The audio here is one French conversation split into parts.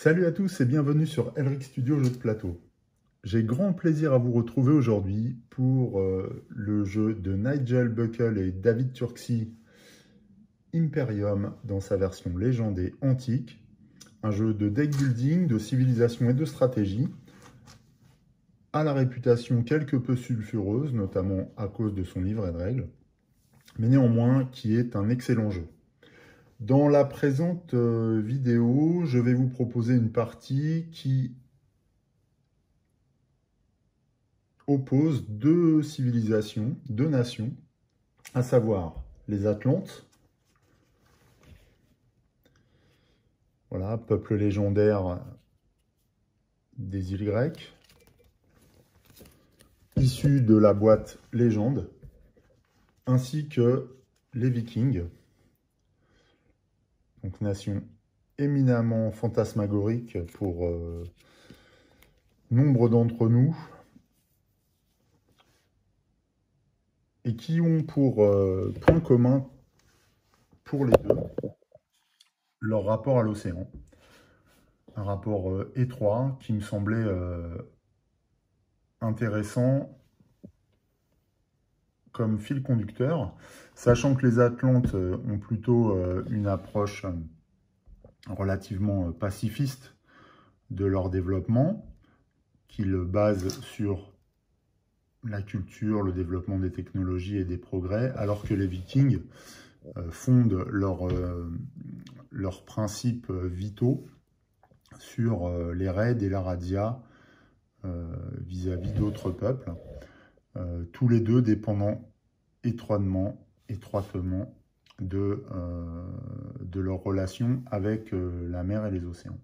Salut à tous et bienvenue sur Elric Studio Jeux de plateau. J'ai grand plaisir à vous retrouver aujourd'hui pour le jeu de Nigel Buckle et David Turczi, Imperium dans sa version légendée antique. Un jeu de deck building, de civilisation et de stratégie, à la réputation quelque peu sulfureuse, notamment à cause de son livret de règles, mais néanmoins qui est un excellent jeu. Dans la présente vidéo, je vais vous proposer une partie qui oppose deux civilisations, deux nations, à savoir les Atlantes, voilà, peuple légendaire des îles grecques, issu de la boîte Légende, ainsi que les Vikings, donc nation éminemment fantasmagorique pour nombre d'entre nous, et qui ont pour point commun, pour les deux, leur rapport à l'océan. Un rapport étroit qui me semblait intéressant comme fil conducteur, sachant que les Atlantes ont plutôt une approche relativement pacifiste de leur développement, qu'ils basent sur la culture, le développement des technologies et des progrès, alors que les Vikings fondent leurs principes vitaux sur les raids et la razzia vis-à-vis d'autres peuples, tous les deux dépendant étroitement de leur relation avec la mer et les océans.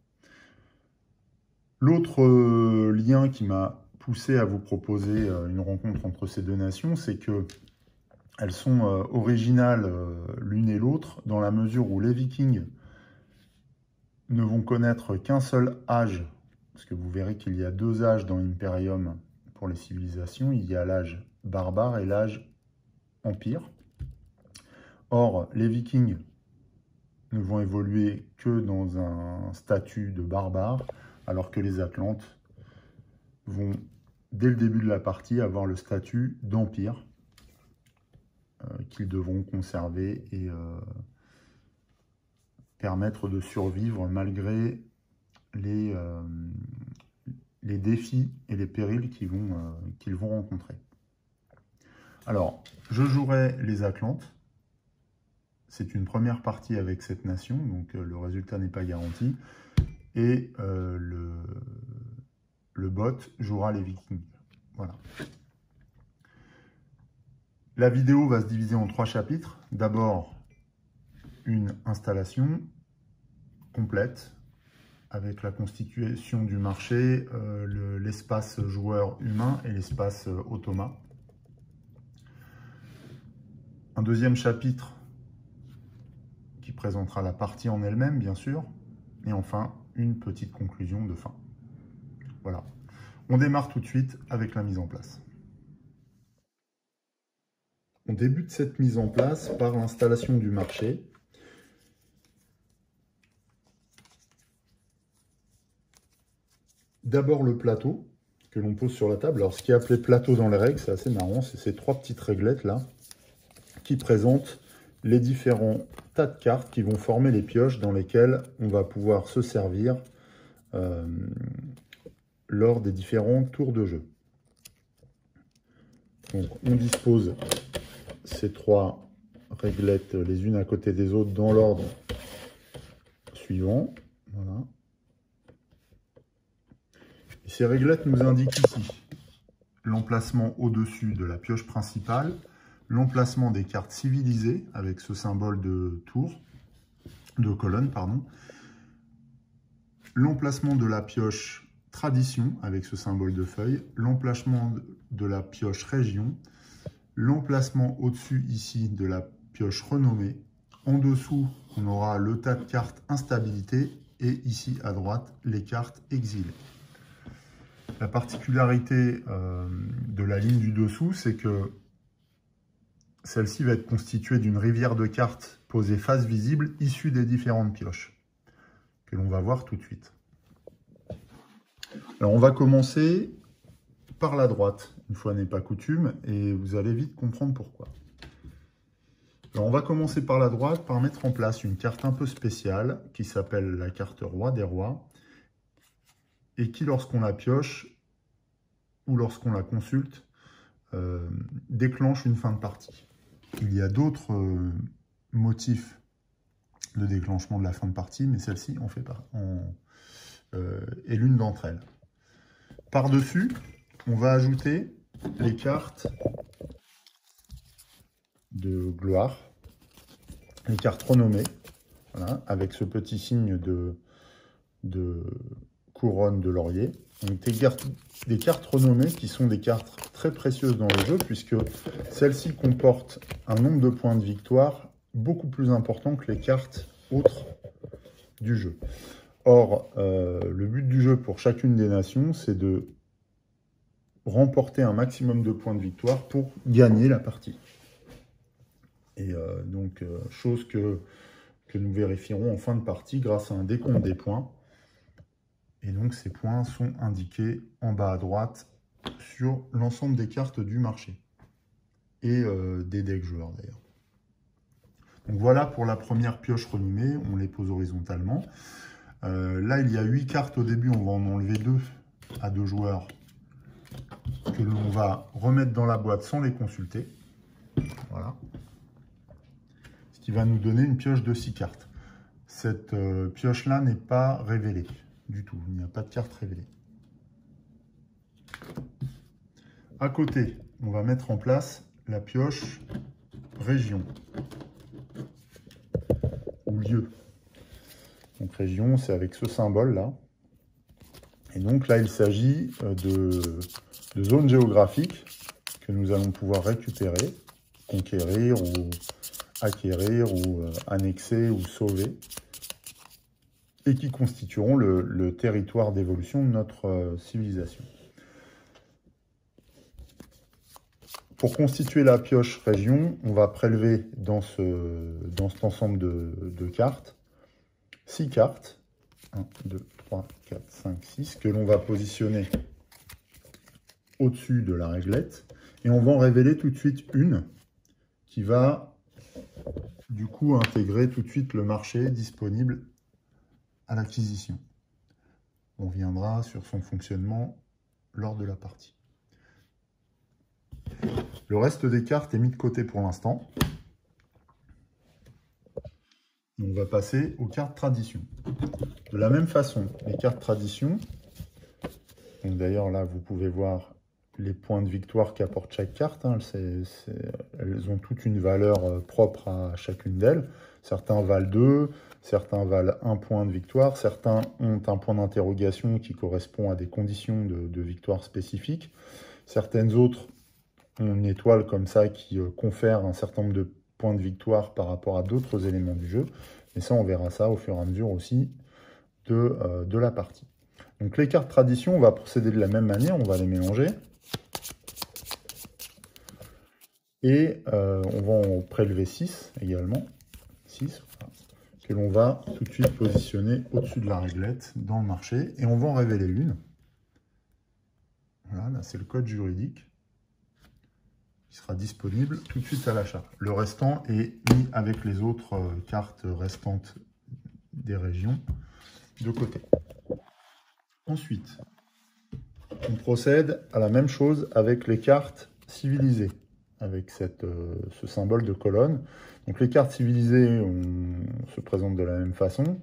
L'autre lien qui m'a poussé à vous proposer une rencontre entre ces deux nations, c'est qu'elles sont originales l'une et l'autre, dans la mesure où les Vikings ne vont connaître qu'un seul âge, parce que vous verrez qu'il y a deux âges dans Imperium pour les civilisations, il y a l'âge barbare et l'âge empire. Or, les Vikings ne vont évoluer que dans un statut de barbare, alors que les Atlantes vont, dès le début de la partie, avoir le statut d'empire qu'ils devront conserver et permettre de survivre malgré les défis et les périls qu'ils vont rencontrer. Alors, je jouerai les Atlantes. C'est une première partie avec cette nation, donc le résultat n'est pas garanti. Et le bot jouera les Vikings. Voilà. La vidéo va se diviser en 3 chapitres. D'abord, une installation complète avec la constitution du marché, l'espace joueur humain et l'espace automa. Un deuxième chapitre qui présentera la partie en elle-même, bien sûr. Et enfin, une petite conclusion de fin. Voilà. On démarre tout de suite avec la mise en place. On débute cette mise en place par l'installation du marché. D'abord le plateau que l'on pose sur la table. Alors ce qui est appelé plateau dans les règles, c'est assez marrant, c'est ces 3 petites réglettes là qui présentent les différents tas de cartes qui vont former les pioches dans lesquelles on va pouvoir se servir lors des différents tours de jeu. Donc on dispose ces 3 réglettes les unes à côté des autres dans l'ordre suivant. Voilà. Et ces réglettes nous indiquent ici l'emplacement au-dessus de la pioche principale, l'emplacement des cartes civilisées avec ce symbole de tour, de colonne, pardon, l'emplacement de la pioche tradition avec ce symbole de feuille, l'emplacement de la pioche région, l'emplacement au-dessus ici de la pioche renommée. En dessous, on aura le tas de cartes instabilité et ici à droite, les cartes exilées. La particularité de la ligne du dessous, c'est que celle-ci va être constituée d'une rivière de cartes posées face visible, issue des différentes pioches, que l'on va voir tout de suite. Alors on va commencer par la droite, une fois n'est pas coutume, et vous allez vite comprendre pourquoi. Alors on va commencer par la droite, par mettre en place une carte un peu spéciale, qui s'appelle la carte Roi des Rois, et qui, lorsqu'on la pioche, ou lorsqu'on la consulte, déclenche une fin de partie. Il y a d'autres motifs de déclenchement de la fin de partie, mais celle-ci est l'une d'entre elles. Par-dessus, on va ajouter les cartes de gloire, les cartes renommées, voilà, avec ce petit signe de couronne de laurier. Donc des cartes renommées qui sont des cartes très précieuses dans le jeu, puisque celles-ci comportent un nombre de points de victoire beaucoup plus important que les cartes autres du jeu. Or, le but du jeu pour chacune des nations, c'est de remporter un maximum de points de victoire pour gagner la partie. Et chose que nous vérifierons en fin de partie grâce à un décompte des points. Et donc, ces points sont indiqués en bas à droite sur l'ensemble des cartes du marché. Et des decks joueurs, d'ailleurs. Donc, voilà pour la première pioche renommée. On les pose horizontalement. Là, il y a 8 cartes au début. On va en enlever 2 à 2 joueurs que l'on va remettre dans la boîte sans les consulter. Voilà. Ce qui va nous donner une pioche de 6 cartes. Cette pioche-là n'est pas révélée du tout. Il n'y a pas de carte révélée. À côté, on va mettre en place la pioche région ou lieu. Donc région, c'est avec ce symbole-là. Et donc là, il s'agit de zones géographiques que nous allons pouvoir récupérer, conquérir ou acquérir ou annexer ou sauver, et qui constitueront le territoire d'évolution de notre civilisation. Pour constituer la pioche région, on va prélever dans cet ensemble de cartes 6 cartes, 1, 2, 3, 4, 5, 6, que l'on va positionner au-dessus de la réglette. Et on va en révéler tout de suite une qui va du coup intégrer tout de suite le marché disponible à l'acquisition. On viendra sur son fonctionnement lors de la partie. Le reste des cartes est mis de côté pour l'instant. On va passer aux cartes tradition. De la même façon, les cartes tradition, d'ailleurs là vous pouvez voir les points de victoire qu'apporte chaque carte, hein, elles ont toute une valeur propre à chacune d'elles. Certains valent 2, certains valent 1 point de victoire, certains ont un point d'interrogation qui correspond à des conditions de victoire spécifiques. Certaines autres ont une étoile comme ça qui confère un certain nombre de points de victoire par rapport à d'autres éléments du jeu. Et ça, on verra ça au fur et à mesure aussi de la partie. Donc les cartes tradition, on va procéder de la même manière, on va les mélanger. Et on va en prélever 6 également, 6, que l'on va tout de suite positionner au-dessus de la réglette dans le marché. Et on va en révéler une. Voilà, là c'est le code juridique qui sera disponible tout de suite à l'achat. Le restant est mis avec les autres cartes restantes des régions de côté. Ensuite, on procède à la même chose avec les cartes civilisées, avec ce symbole de colonne. Donc les cartes civilisées se présentent de la même façon.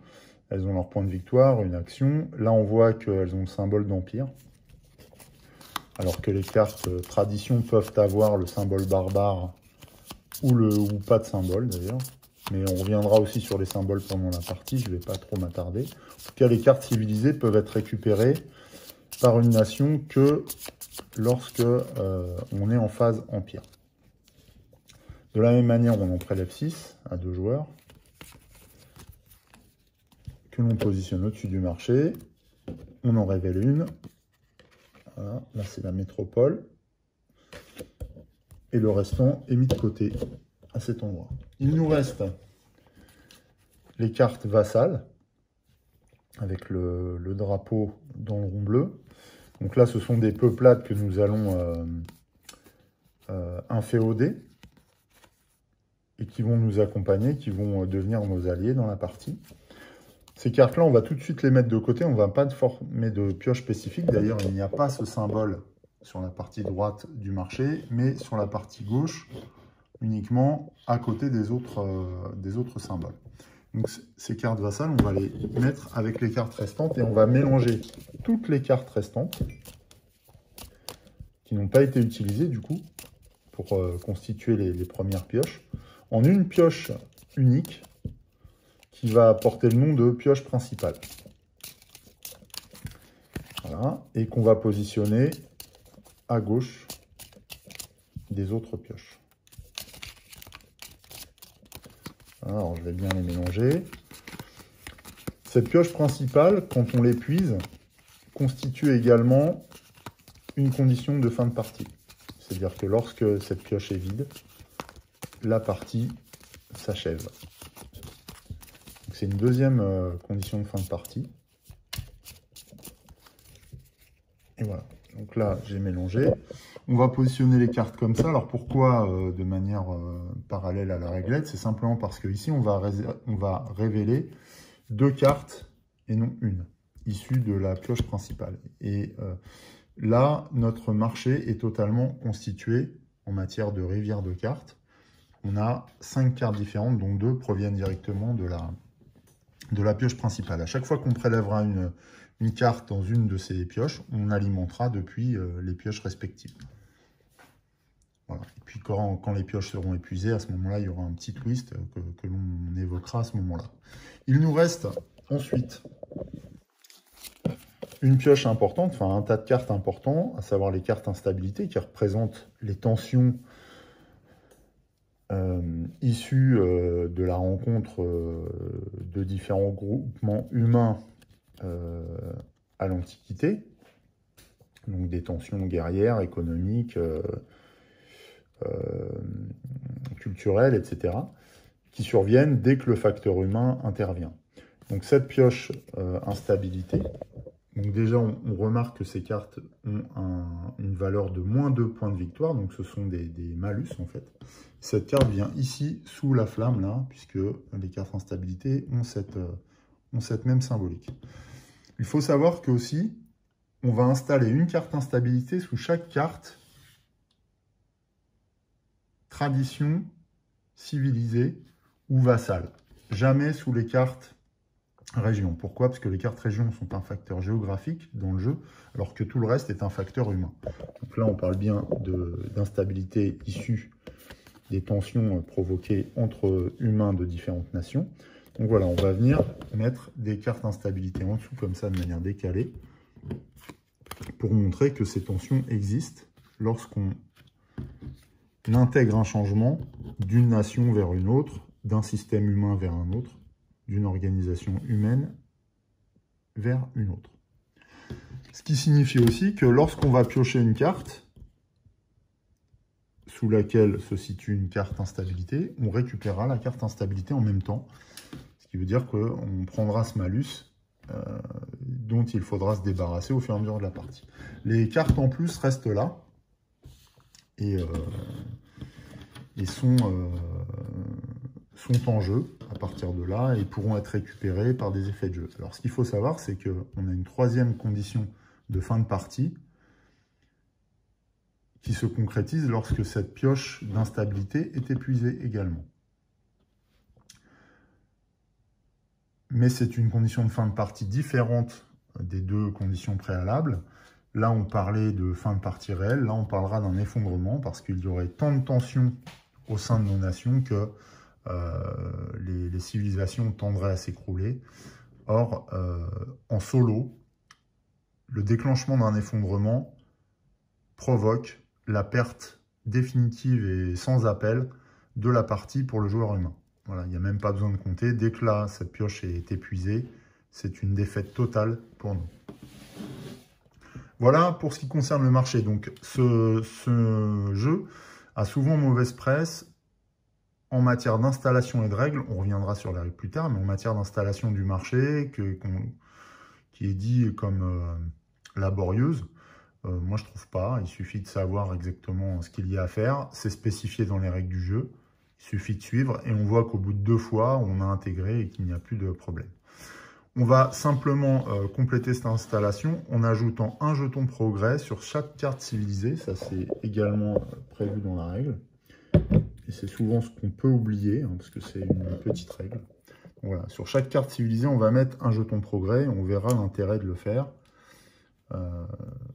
Elles ont leur point de victoire, une action. Là, on voit qu'elles ont le symbole d'empire. Alors que les cartes tradition peuvent avoir le symbole barbare ou pas de symbole d'ailleurs. Mais on reviendra aussi sur les symboles pendant la partie, je ne vais pas trop m'attarder. En tout cas, les cartes civilisées peuvent être récupérées par une nation que lorsque on est en phase empire. De la même manière, on en prélève 6 à 2 joueurs, que l'on positionne au-dessus du marché. On en révèle une. Voilà, là c'est la métropole. Et le restant est mis de côté à cet endroit. Il nous reste les cartes vassales. avec le drapeau dans le rond bleu. Donc là, ce sont des peuplades que nous allons inféoder et qui vont nous accompagner, qui vont devenir nos alliés dans la partie. Ces cartes-là, on va tout de suite les mettre de côté. On ne va pas former de pioche spécifique. D'ailleurs, il n'y a pas ce symbole sur la partie droite du marché, mais sur la partie gauche, uniquement à côté des autres symboles. Donc ces cartes vassales, on va les mettre avec les cartes restantes et on va mélanger toutes les cartes restantes qui n'ont pas été utilisées du coup pour constituer les premières pioches en une pioche unique qui va porter le nom de pioche principale. Voilà, et qu'on va positionner à gauche des autres pioches. Alors, je vais bien les mélanger. Cette pioche principale, quand on l'épuise, constitue également une condition de fin de partie. C'est-à-dire que lorsque cette pioche est vide, la partie s'achève. C'est une deuxième condition de fin de partie. Et voilà. Donc là, j'ai mélangé. On va positionner les cartes comme ça. Alors pourquoi de manière parallèle à la réglette? C'est simplement parce que ici, on va révéler deux cartes et non une, issues de la pioche principale. Et là, notre marché est totalement constitué en matière de rivière de cartes. On a 5 cartes différentes, dont 2 proviennent directement de la pioche principale. À chaque fois qu'on prélèvera une carte dans une de ces pioches, on alimentera depuis les pioches respectives. Voilà. Et puis quand les pioches seront épuisées, à ce moment-là, il y aura un petit twist que l'on évoquera à ce moment-là. Il nous reste ensuite une pioche importante, enfin un tas de cartes importants, à savoir les cartes instabilité qui représentent les tensions issues de la rencontre de différents groupements humains à l'Antiquité, donc des tensions guerrières, économiques, culturelles, etc., qui surviennent dès que le facteur humain intervient. Donc cette pioche instabilité, donc déjà on remarque que ces cartes ont une valeur de moins 2 points de victoire, donc ce sont des malus en fait. Cette carte vient ici sous la flamme là, puisque les cartes instabilité ont cette même symbolique. Il faut savoir que aussi, on va installer une carte instabilité sous chaque carte tradition, civilisée ou vassale. Jamais sous les cartes région. Pourquoi? Parce que les cartes région sont un facteur géographique dans le jeu, alors que tout le reste est un facteur humain. Donc là, on parle bien d'instabilité issue des tensions provoquées entre humains de différentes nations. Donc voilà, on va venir mettre des cartes instabilité en dessous, comme ça, de manière décalée, pour montrer que ces tensions existent lorsqu'on intègre un changement d'une nation vers une autre, d'un système humain vers un autre, d'une organisation humaine vers une autre. Ce qui signifie aussi que lorsqu'on va piocher une carte, sous laquelle se situe une carte instabilité, on récupérera la carte instabilité en même temps, ce qui veut dire qu'on prendra ce malus dont il faudra se débarrasser au fur et à mesure de la partie. Les cartes en plus restent là, et sont en jeu à partir de là et pourront être récupérés par des effets de jeu. Alors ce qu'il faut savoir, c'est qu'on a une troisième condition de fin de partie qui se concrétise lorsque cette pioche d'instabilité est épuisée également. Mais c'est une condition de fin de partie différente des deux conditions préalables. Là, on parlait de fin de partie réelle. Là, on parlera d'un effondrement parce qu'il y aurait tant de tensions au sein de nos nations que les civilisations tendraient à s'écrouler. Or, en solo, le déclenchement d'un effondrement provoque la perte définitive et sans appel de la partie pour le joueur humain. Voilà, il n'y a même pas besoin de compter. Dès que là, cette pioche est épuisée, c'est une défaite totale pour nous. Voilà pour ce qui concerne le marché. Donc, ce jeu a souvent mauvaise presse en matière d'installation et de règles. On reviendra sur les règles plus tard, mais en matière d'installation du marché, qui est dit comme laborieuse. Moi, je trouve pas. Il suffit de savoir exactement ce qu'il y a à faire. C'est spécifié dans les règles du jeu. Il suffit de suivre et on voit qu'au bout de 2 fois, on a intégré et qu'il n'y a plus de problème. On va simplement compléter cette installation en ajoutant un jeton progrès sur chaque carte civilisée. Ça, c'est également prévu dans la règle. Et c'est souvent ce qu'on peut oublier, hein, parce que c'est une petite règle. Voilà, sur chaque carte civilisée, on va mettre un jeton progrès. On verra l'intérêt de le faire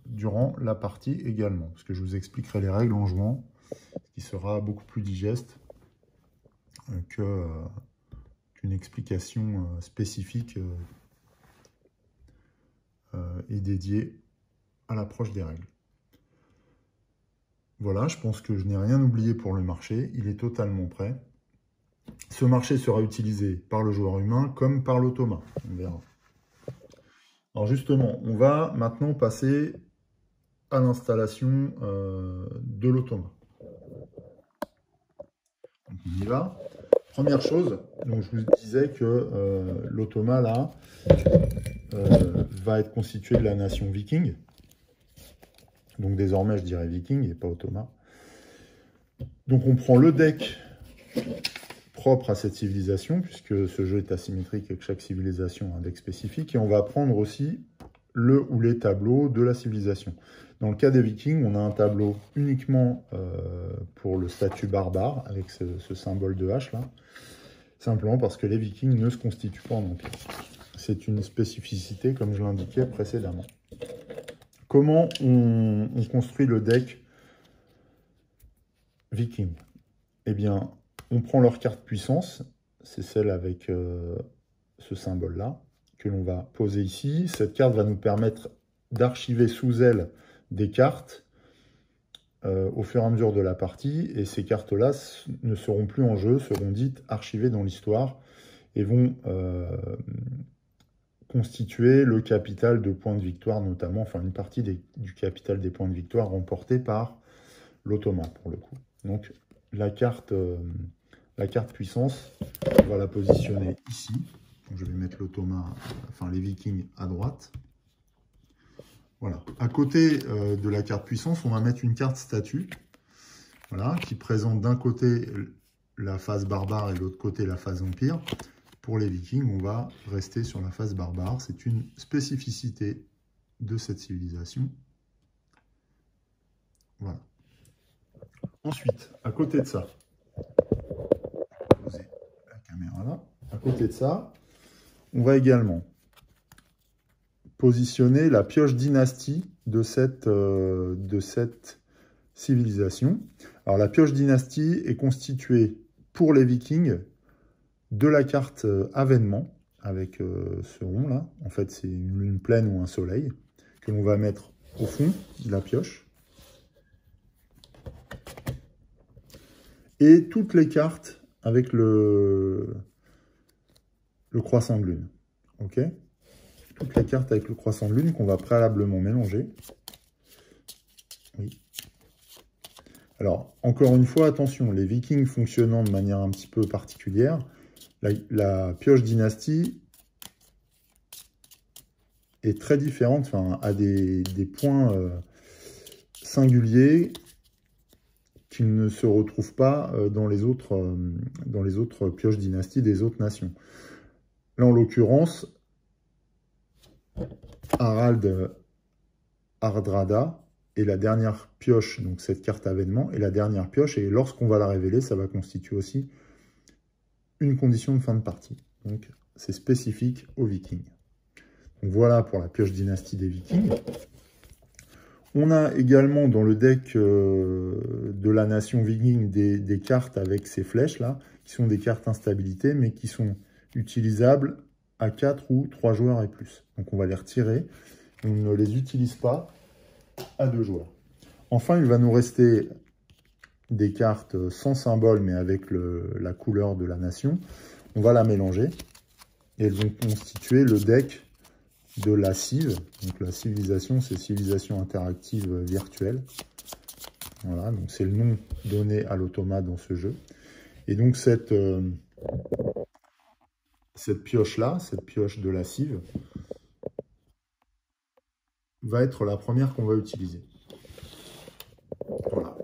durant la partie également. Parce que je vous expliquerai les règles en jouant, ce qui sera beaucoup plus digeste qu'une explication spécifique et dédiée à l'approche des règles. Voilà, je pense que je n'ai rien oublié pour le marché. Il est totalement prêt. Ce marché sera utilisé par le joueur humain comme par l'automa. On verra. Alors justement, on va maintenant passer à l'installation de l'automa. Donc on y va. Première chose, donc je vous disais que l'automa là va être constitué de la nation viking. Donc désormais je dirais viking et pas automa. Donc on prend le deck propre à cette civilisation, puisque ce jeu est asymétrique et que chaque civilisation a un deck spécifique, et on va prendre aussi le ou les tableaux de la civilisation. Dans le cas des Vikings, on a un tableau uniquement pour le statut barbare, avec ce symbole de hache là, simplement parce que les Vikings ne se constituent pas en empire. C'est une spécificité, comme je l'indiquais précédemment. Comment on construit le deck Viking? Eh bien, on prend leur carte puissance, c'est celle avec ce symbole-là, que l'on va poser ici. Cette carte va nous permettre d'archiver sous elle des cartes au fur et à mesure de la partie, et ces cartes-là ne seront plus en jeu, seront dites archivées dans l'histoire, et vont constituer le capital de points de victoire, notamment, enfin une partie du capital des points de victoire remportés par l'automa, pour le coup. Donc, la carte puissance, on va la positionner ici. Donc, je vais mettre l'automa, enfin les Vikings à droite. Voilà. À côté de la carte puissance, on va mettre une carte statut, voilà, qui présente d'un côté la phase barbare et de l'autre côté la phase empire. Pour les Vikings, on va rester sur la phase barbare. C'est une spécificité de cette civilisation. Voilà. Ensuite, à côté de ça, poser la caméra là. À côté de ça, on va également positionner la pioche dynastie de cette civilisation. Alors la pioche dynastie est constituée pour les Vikings de la carte avènement, avec ce rond là. En fait, c'est une lune pleine ou un soleil que l'on va mettre au fond de la pioche. Et toutes les cartes avec le croissant de lune. Ok? Toutes les cartes avec le croissant de lune qu'on va préalablement mélanger. Oui. Alors, encore une fois, attention, les Vikings fonctionnant de manière un petit peu particulière, la pioche dynastie est très différente, enfin, a des points singuliers qui ne se retrouvent pas dans les autres pioches dynastie des autres nations. Là, en l'occurrence, Harald Hardrada est la dernière pioche, donc cette carte avènement est la dernière pioche, et lorsqu'on va la révéler, ça va constituer aussi une condition de fin de partie. Donc, c'est spécifique aux Vikings. Donc, voilà pour la pioche dynastie des Vikings. On a également dans le deck de la nation Viking des cartes avec ces flèches-là, qui sont des cartes instabilité, mais qui sont utilisables à 4 ou 3 joueurs et plus. Donc on va les retirer. On ne les utilise pas à 2 joueurs. Enfin, il va nous rester des cartes sans symbole, mais avec la couleur de la nation. On va la mélanger. Et elles vont constituer le deck de la civ. Donc la civilisation, c'est civilisation interactive virtuelle. Voilà, donc c'est le nom donné à l'automa dans ce jeu. Et donc cette pioche-là, cette pioche de la civ, va être la première qu'on va utiliser. Voilà.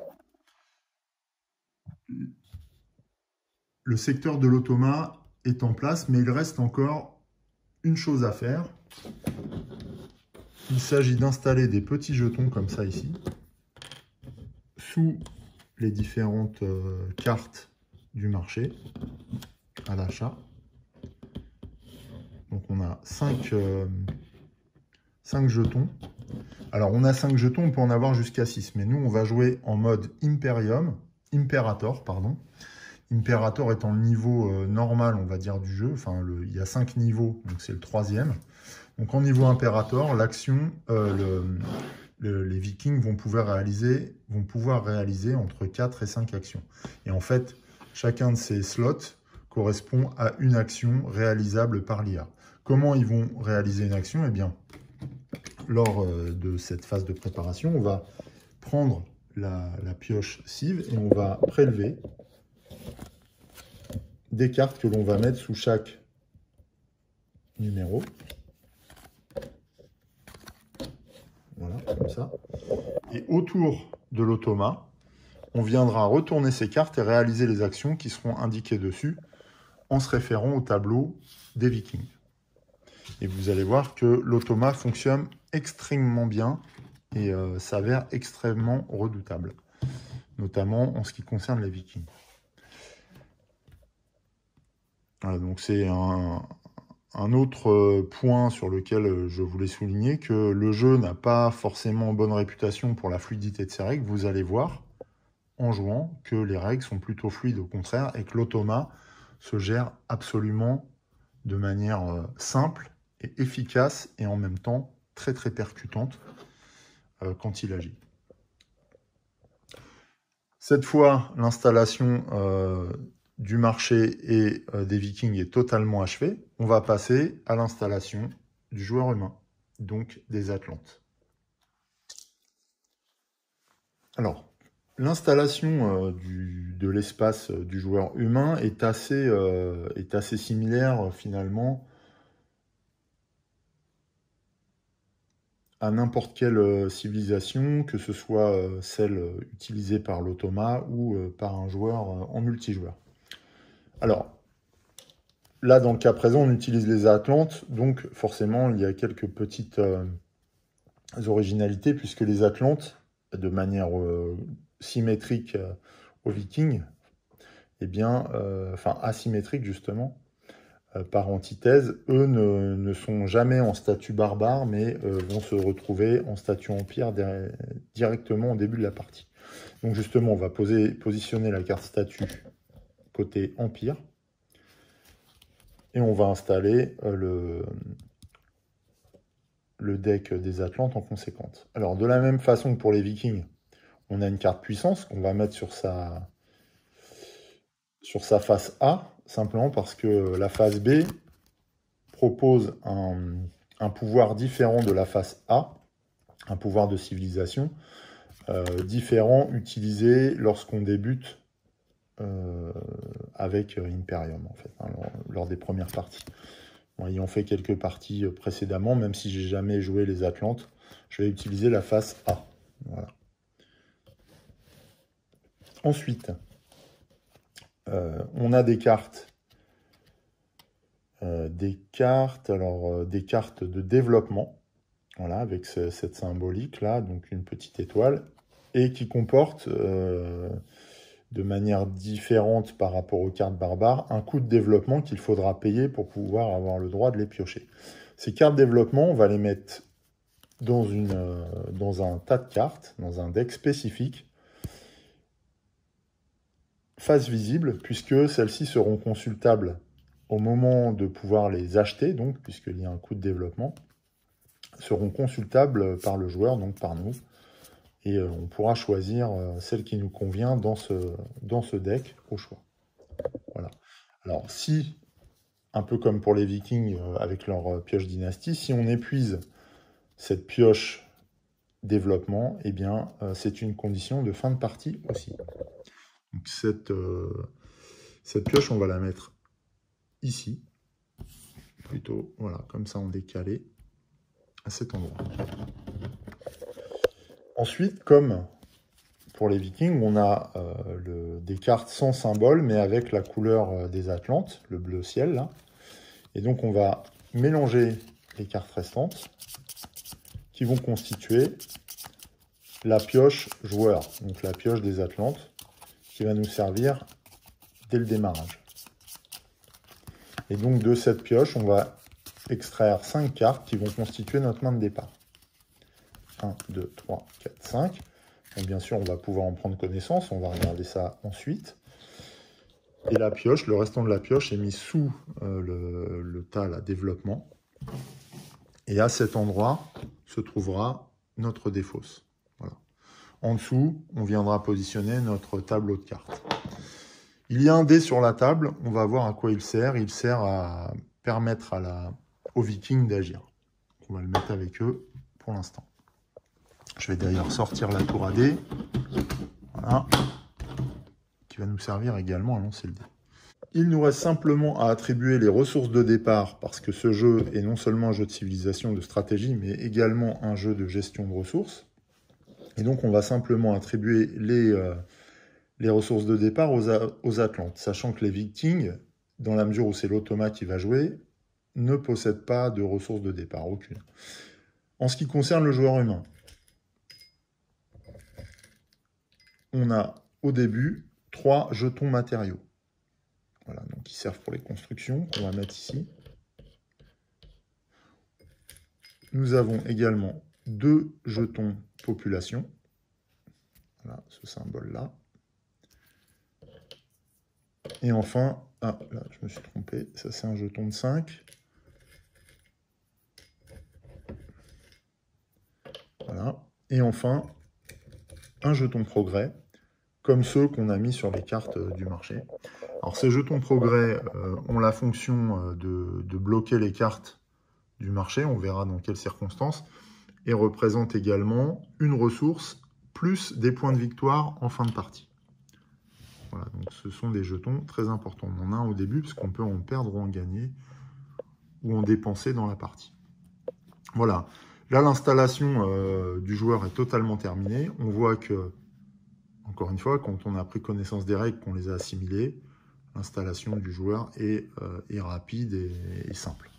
Le secteur de l'automa est en place, mais il reste encore une chose à faire. Il s'agit d'installer des petits jetons comme ça ici, sous les différentes cartes du marché à l'achat. Donc on a 5 jetons. Alors on a 5 jetons, on peut en avoir jusqu'à 6, mais nous on va jouer en mode Imperator, pardon. Imperator étant le niveau normal, on va dire, du jeu. Enfin, il y a 5 niveaux, donc c'est le 3e. Donc en niveau Imperator, l'action, les Vikings vont pouvoir réaliser entre 4 et 5 actions. Et en fait, chacun de ces slots correspond à une action réalisable par l'IA. Comment ils vont réaliser une action? Eh bien, lors de cette phase de préparation, on va prendre la pioche Civ et on va prélever des cartes que l'on va mettre sous chaque numéro. Voilà, comme ça. Et autour de l'automa, on viendra retourner ces cartes et réaliser les actions qui seront indiquées dessus en se référant au tableau des Vikings. Et vous allez voir que l'automa fonctionne extrêmement bien et s'avère extrêmement redoutable, notamment en ce qui concerne les Vikings. Voilà, donc c'est un autre point sur lequel je voulais souligner que le jeu n'a pas forcément bonne réputation pour la fluidité de ses règles. Vous allez voir en jouant que les règles sont plutôt fluides au contraire et que l'automa se gère absolument de manière simple et efficace et en même temps très très percutante quand il agit. Cette fois, l'installation du marché et des Vikings est totalement achevée. On va passer à l'installation du joueur humain, donc des Atlantes. Alors, l'installation de l'espace du joueur humain est assez similaire finalement à n'importe quelle civilisation, que ce soit celle utilisée par l'automa ou par un joueur en multijoueur. Alors, là, dans le cas présent, on utilise les Atlantes, donc forcément, il y a quelques petites originalités, puisque les Atlantes, de manière symétrique aux Vikings, eh bien, enfin asymétrique justement, par antithèse, eux ne sont jamais en statut barbare, mais vont se retrouver en statut empire directement au début de la partie. Donc justement, on va positionner la carte statut côté empire, et on va installer le deck des Atlantes en conséquence. Alors de la même façon que pour les Vikings, on a une carte puissance qu'on va mettre sur sa face A, simplement parce que la face B propose un pouvoir différent de la face A, un pouvoir de civilisation différent utilisé lorsqu'on débute avec Imperium, en fait, hein, lors des premières parties. Bon, ayant fait quelques parties précédemment, même si j'ai jamais joué les Atlantes, je vais utiliser la face A. Voilà. Ensuite, on a des cartes des cartes de développement, voilà, avec cette symbolique là, donc une petite étoile, et qui comporte de manière différente par rapport aux cartes barbares, un coût de développement qu'il faudra payer pour pouvoir avoir le droit de les piocher. Ces cartes de développement, on va les mettre dans un tas de cartes, dans un deck spécifique, face visible, puisque celles-ci seront consultables au moment de pouvoir les acheter, donc, puisqu'il y a un coût de développement, seront consultables par le joueur, donc par nous, et on pourra choisir celle qui nous convient dans ce deck au choix. Voilà. Alors, si, un peu comme pour les Vikings avec leur pioche dynastie, si on épuise cette pioche développement, eh bien, c'est une condition de fin de partie aussi. Donc, cette pioche, on va la mettre ici, plutôt, voilà, comme ça en décalé, à cet endroit. Ensuite, comme pour les Vikings, on a des cartes sans symbole, mais avec la couleur des Atlantes, le bleu ciel, là. Et donc, on va mélanger les cartes restantes, qui vont constituer la pioche joueur, donc la pioche des Atlantes, qui va nous servir dès le démarrage. Et donc, de cette pioche, on va extraire 5 cartes qui vont constituer notre main de départ. 1, 2, 3, 4, 5. Donc, bien sûr, on va pouvoir en prendre connaissance. On va regarder ça ensuite. Et la pioche, le restant de la pioche est mis sous le tas à développement. Et à cet endroit se trouvera notre défausse. Voilà. En dessous, on viendra positionner notre tableau de cartes. Il y a un dé sur la table. On va voir à quoi il sert. Il sert à permettre aux Vikings d'agir. On va le mettre avec eux pour l'instant. Je vais d'ailleurs sortir la tour à dés, voilà, qui va nous servir également à lancer le dé. Il nous reste simplement à attribuer les ressources de départ, parce que ce jeu est non seulement un jeu de civilisation, de stratégie, mais également un jeu de gestion de ressources. Et donc on va simplement attribuer les ressources de départ aux Atlantes, sachant que les Vikings, dans la mesure où c'est l'Automa qui va jouer, ne possèdent pas de ressources de départ, aucune. En ce qui concerne le joueur humain, on a au début 3 jetons matériaux. Voilà, donc qui servent pour les constructions, qu'on va mettre ici. Nous avons également 2 jetons population. Voilà, ce symbole-là. Et enfin, ah, là, je me suis trompé, ça c'est un jeton de 5. Voilà. Et enfin, un jeton progrès, comme ceux qu'on a mis sur les cartes du marché. Alors ces jetons progrès ont la fonction de bloquer les cartes du marché, on verra dans quelles circonstances, et représentent également une ressource plus des points de victoire en fin de partie. Voilà, donc ce sont des jetons très importants. On en a un au début, parce qu'on peut en perdre ou en gagner, ou en dépenser dans la partie. Voilà, là l'installation du joueur est totalement terminée. On voit que, encore une fois, quand on a pris connaissance des règles, qu'on les a assimilées, l'installation du joueur est rapide et simple.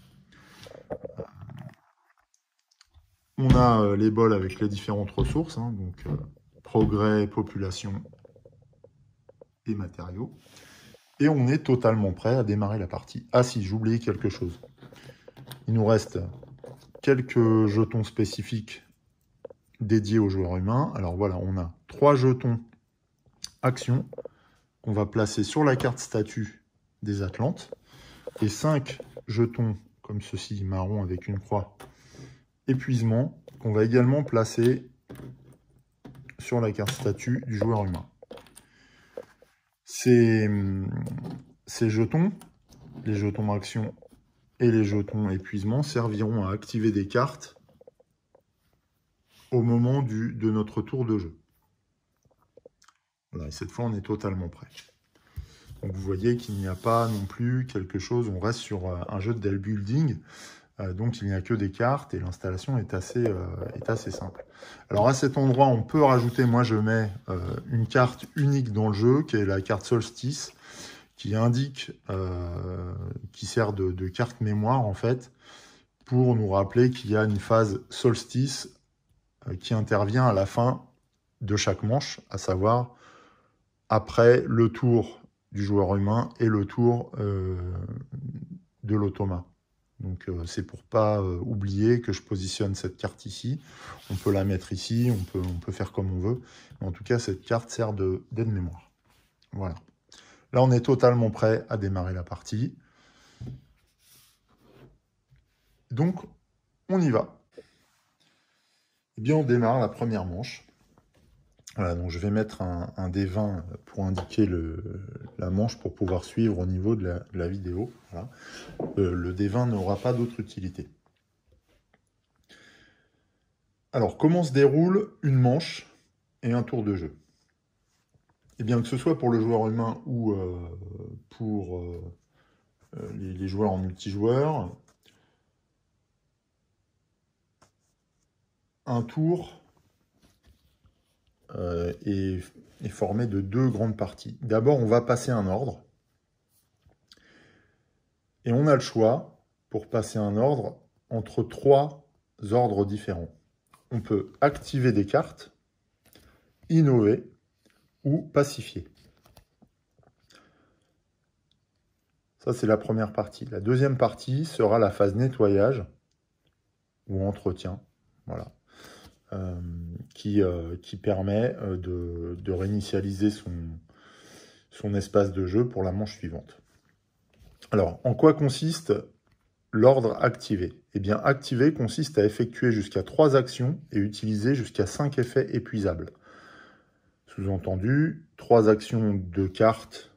On a les bols avec les différentes ressources, hein, donc progrès, population et matériaux. Et on est totalement prêt à démarrer la partie. Ah si, j'ai oublié quelque chose. Il nous reste quelques jetons spécifiques dédiés aux joueurs humains. Alors voilà, on a 3 jetons action qu'on va placer sur la carte statut des Atlantes et 5 jetons comme ceci, marron avec une croix, épuisement, qu'on va également placer sur la carte statut du joueur humain. Ces jetons, les jetons action et les jetons épuisement, serviront à activer des cartes au moment de notre tour de jeu. Voilà, et cette fois, on est totalement prêt. Donc vous voyez qu'il n'y a pas non plus quelque chose, on reste sur un jeu de deck building, donc il n'y a que des cartes et l'installation est assez simple. Alors à cet endroit, on peut rajouter, moi je mets une carte unique dans le jeu, qui est la carte Solstice, qui indique, qui sert de carte mémoire en fait, pour nous rappeler qu'il y a une phase Solstice qui intervient à la fin de chaque manche, à savoir après le tour du joueur humain et le tour de l'Automa. Donc c'est pour pas oublier que je positionne cette carte ici. On peut la mettre ici, on peut faire comme on veut. Mais en tout cas, cette carte sert d'aide-mémoire. Voilà. Là, on est totalement prêt à démarrer la partie. Donc, on y va. Eh bien, on démarre la première manche. Voilà, donc je vais mettre un D20 pour indiquer la manche pour pouvoir suivre au niveau de la vidéo. Voilà. Le D20 n'aura pas d'autre utilité. Alors, comment se déroule une manche et un tour de jeu? Eh bien, que ce soit pour le joueur humain ou pour les joueurs en multijoueur, un tour est formé de deux grandes parties. D'abord, on va passer un ordre. Et on a le choix, pour passer un ordre, entre trois ordres différents. On peut activer des cartes, innover ou pacifier. Ça, c'est la première partie. La deuxième partie sera la phase nettoyage ou entretien, voilà, qui permet de réinitialiser son espace de jeu pour la manche suivante. Alors, en quoi consiste l'ordre activé? Eh bien, activer consiste à effectuer jusqu'à 3 actions et utiliser jusqu'à 5 effets épuisables. Sous-entendu, 3 actions de cartes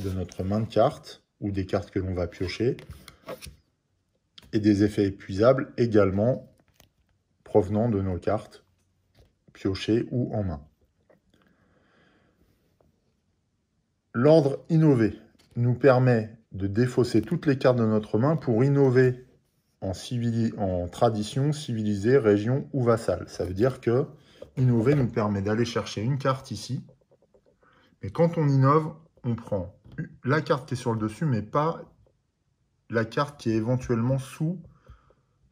de notre main de cartes, ou des cartes que l'on va piocher, et des effets épuisables également provenant de nos cartes piochées ou en main. L'ordre innover nous permet de défausser toutes les cartes de notre main pour innover en tradition, civilisée, région ou vassale. Ça veut dire que innover nous permet d'aller chercher une carte ici, mais quand on innove, on prend la carte qui est sur le dessus, mais pas la carte qui est éventuellement sous,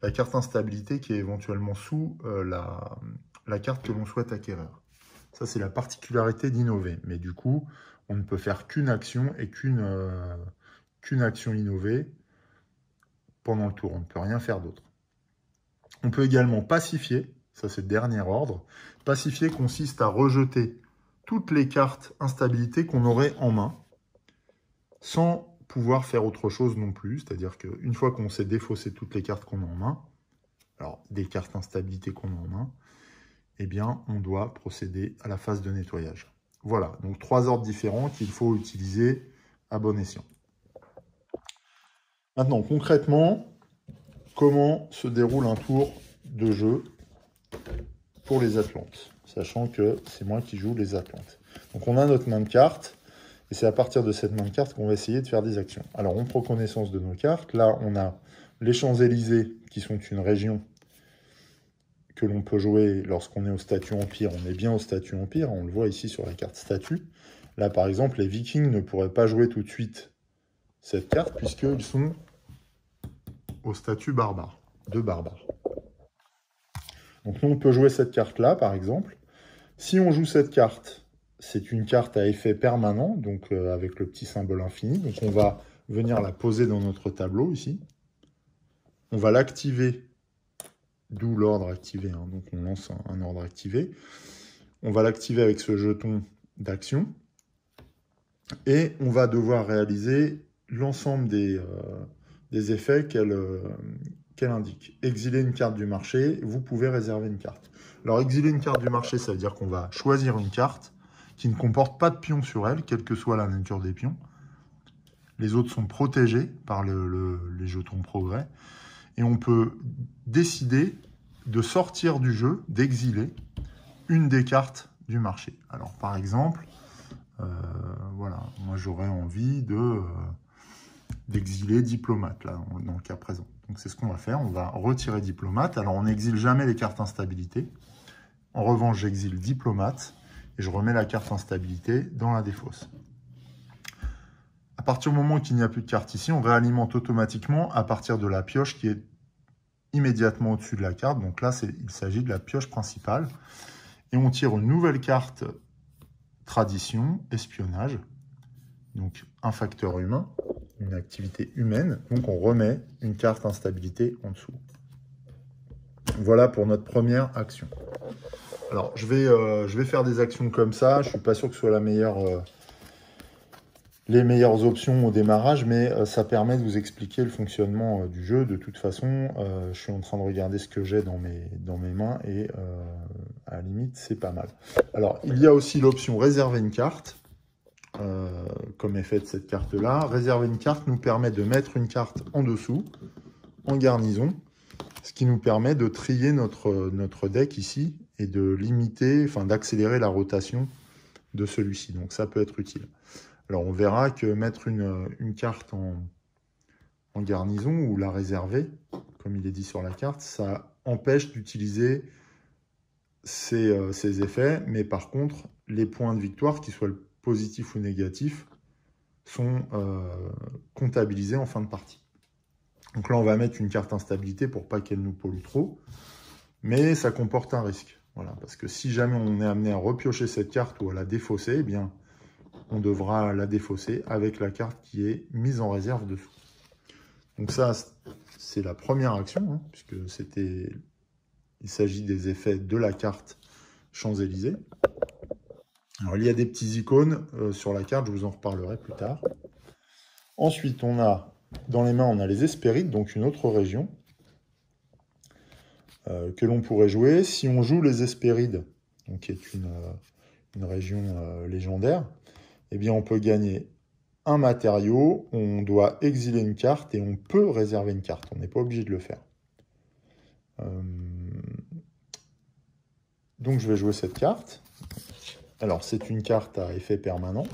la carte instabilité qui est éventuellement sous la carte que l'on souhaite acquérir. Ça, c'est la particularité d'innover. Mais du coup, on ne peut faire qu'une action et qu'une action innovée pendant le tour. On ne peut rien faire d'autre. On peut également pacifier. Ça, c'est le dernier ordre. Pacifier consiste à rejeter toutes les cartes instabilité qu'on aurait en main, sans pouvoir faire autre chose non plus. C'est-à-dire qu'une fois qu'on s'est défaussé toutes les cartes qu'on a en main, alors des cartes instabilité qu'on a en main, eh bien, on doit procéder à la phase de nettoyage. Voilà, donc 3 ordres différents qu'il faut utiliser à bon escient. Maintenant, concrètement, comment se déroule un tour de jeu pour les Atlantes, sachant que c'est moi qui joue les Atlantes. Donc on a notre main de cartes, et c'est à partir de cette main de cartes qu'on va essayer de faire des actions. Alors on prend connaissance de nos cartes. Là, on a les Champs-Élysées, qui sont une région que l'on peut jouer lorsqu'on est au statut Empire. On est bien au statut Empire, on le voit ici sur la carte statut. Là, par exemple, les Vikings ne pourraient pas jouer tout de suite cette carte, puisqu'ils sont au statut barbare, de barbare. Donc nous, on peut jouer cette carte-là, par exemple. Si on joue cette carte, c'est une carte à effet permanent, donc avec le petit symbole infini. Donc on va venir la poser dans notre tableau, ici. On va l'activer, d'où l'ordre activé, hein. Donc on lance un ordre activé. On va l'activer avec ce jeton d'action. Et on va devoir réaliser l'ensemble des effets qu'elle indique. Exiler une carte du marché, vous pouvez réserver une carte. Alors exiler une carte du marché, ça veut dire qu'on va choisir une carte qui ne comporte pas de pions sur elle, quelle que soit la nature des pions. Les autres sont protégés par les jetons progrès. Et on peut décider de sortir du jeu, d'exiler une des cartes du marché. Alors par exemple, voilà, moi j'aurais envie d'exiler diplomate, là, dans le cas présent. Donc c'est ce qu'on va faire, on va retirer diplomate. Alors on n'exile jamais les cartes instabilité. En revanche, j'exile diplomate et je remets la carte instabilité dans la défausse. À partir du moment qu'il n'y a plus de carte ici, on réalimente automatiquement à partir de la pioche qui est immédiatement au-dessus de la carte. Donc là, il s'agit de la pioche principale. Et on tire une nouvelle carte tradition, espionnage. Donc un facteur humain, une activité humaine. Donc on remet une carte instabilité en dessous. Voilà pour notre première action. Alors je vais faire des actions comme ça. Je ne suis pas sûr que ce soit les meilleures options au démarrage, mais ça permet de vous expliquer le fonctionnement du jeu. De toute façon, je suis en train de regarder ce que j'ai dans mes mains et à la limite, c'est pas mal. Alors, il y a aussi l'option réserver une carte, comme effet de cette carte-là. Réserver une carte nous permet de mettre une carte en dessous, en garnison, ce qui nous permet de trier notre deck ici et de limiter, enfin d'accélérer la rotation de celui-ci. Donc ça peut être utile. Alors on verra que mettre une carte en garnison ou la réserver, comme il est dit sur la carte, ça empêche d'utiliser ces effets, mais par contre, les points de victoire, qu'ils soient positifs ou négatifs, sont comptabilisés en fin de partie. Donc là, on va mettre une carte instabilité pour pas qu'elle nous pollue trop, mais ça comporte un risque. Voilà, parce que si jamais on est amené à repiocher cette carte ou à la défausser, eh bien, on devra la défausser avec la carte qui est mise en réserve dessous. Donc ça, c'est la première action, hein, puisque il s'agit des effets de la carte Champs-Élysées. Alors, il y a des petits icônes sur la carte, je vous en reparlerai plus tard. Ensuite, on a, dans les mains, on a les Hespérides, donc une autre région, que l'on pourrait jouer. Si on joue les Hespérides, donc qui est une région légendaire, eh bien, on peut gagner un matériau, on doit exiler une carte et on peut réserver une carte. On n'est pas obligé de le faire. Donc, je vais jouer cette carte. Alors, c'est une carte à effet permanent.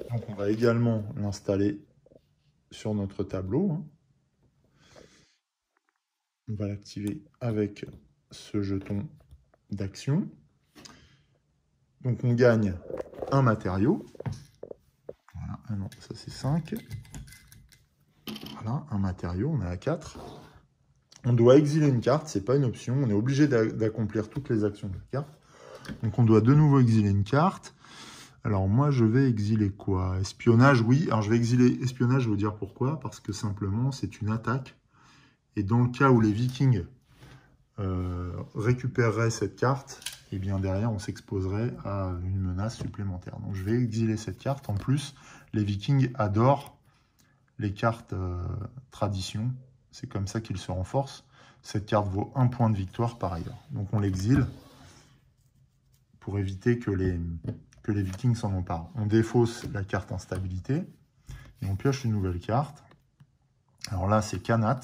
Donc, on va également l'installer sur notre tableau. Hein. On va l'activer avec ce jeton d'action. Donc, on gagne un matériau. Voilà. Ah non, ça c'est 5. Voilà, un matériau, on est à 4. On doit exiler une carte, c'est pas une option. On est obligé d'accomplir toutes les actions de la carte. Donc, on doit de nouveau exiler une carte. Alors, moi, je vais exiler quoi? Espionnage, oui. Alors, je vais exiler espionnage, je vais vous dire pourquoi. Parce que simplement, c'est une attaque. Et dans le cas où les Vikings récupéreraient cette carte, et bien derrière, on s'exposerait à une menace supplémentaire. Donc, je vais exiler cette carte. En plus, les Vikings adorent les cartes tradition. C'est comme ça qu'ils se renforcent. Cette carte vaut 1 point de victoire par ailleurs. Donc, on l'exile pour éviter que les Vikings s'en emparent. On défausse la carte instabilité et on pioche une nouvelle carte. Alors là, c'est Kanat,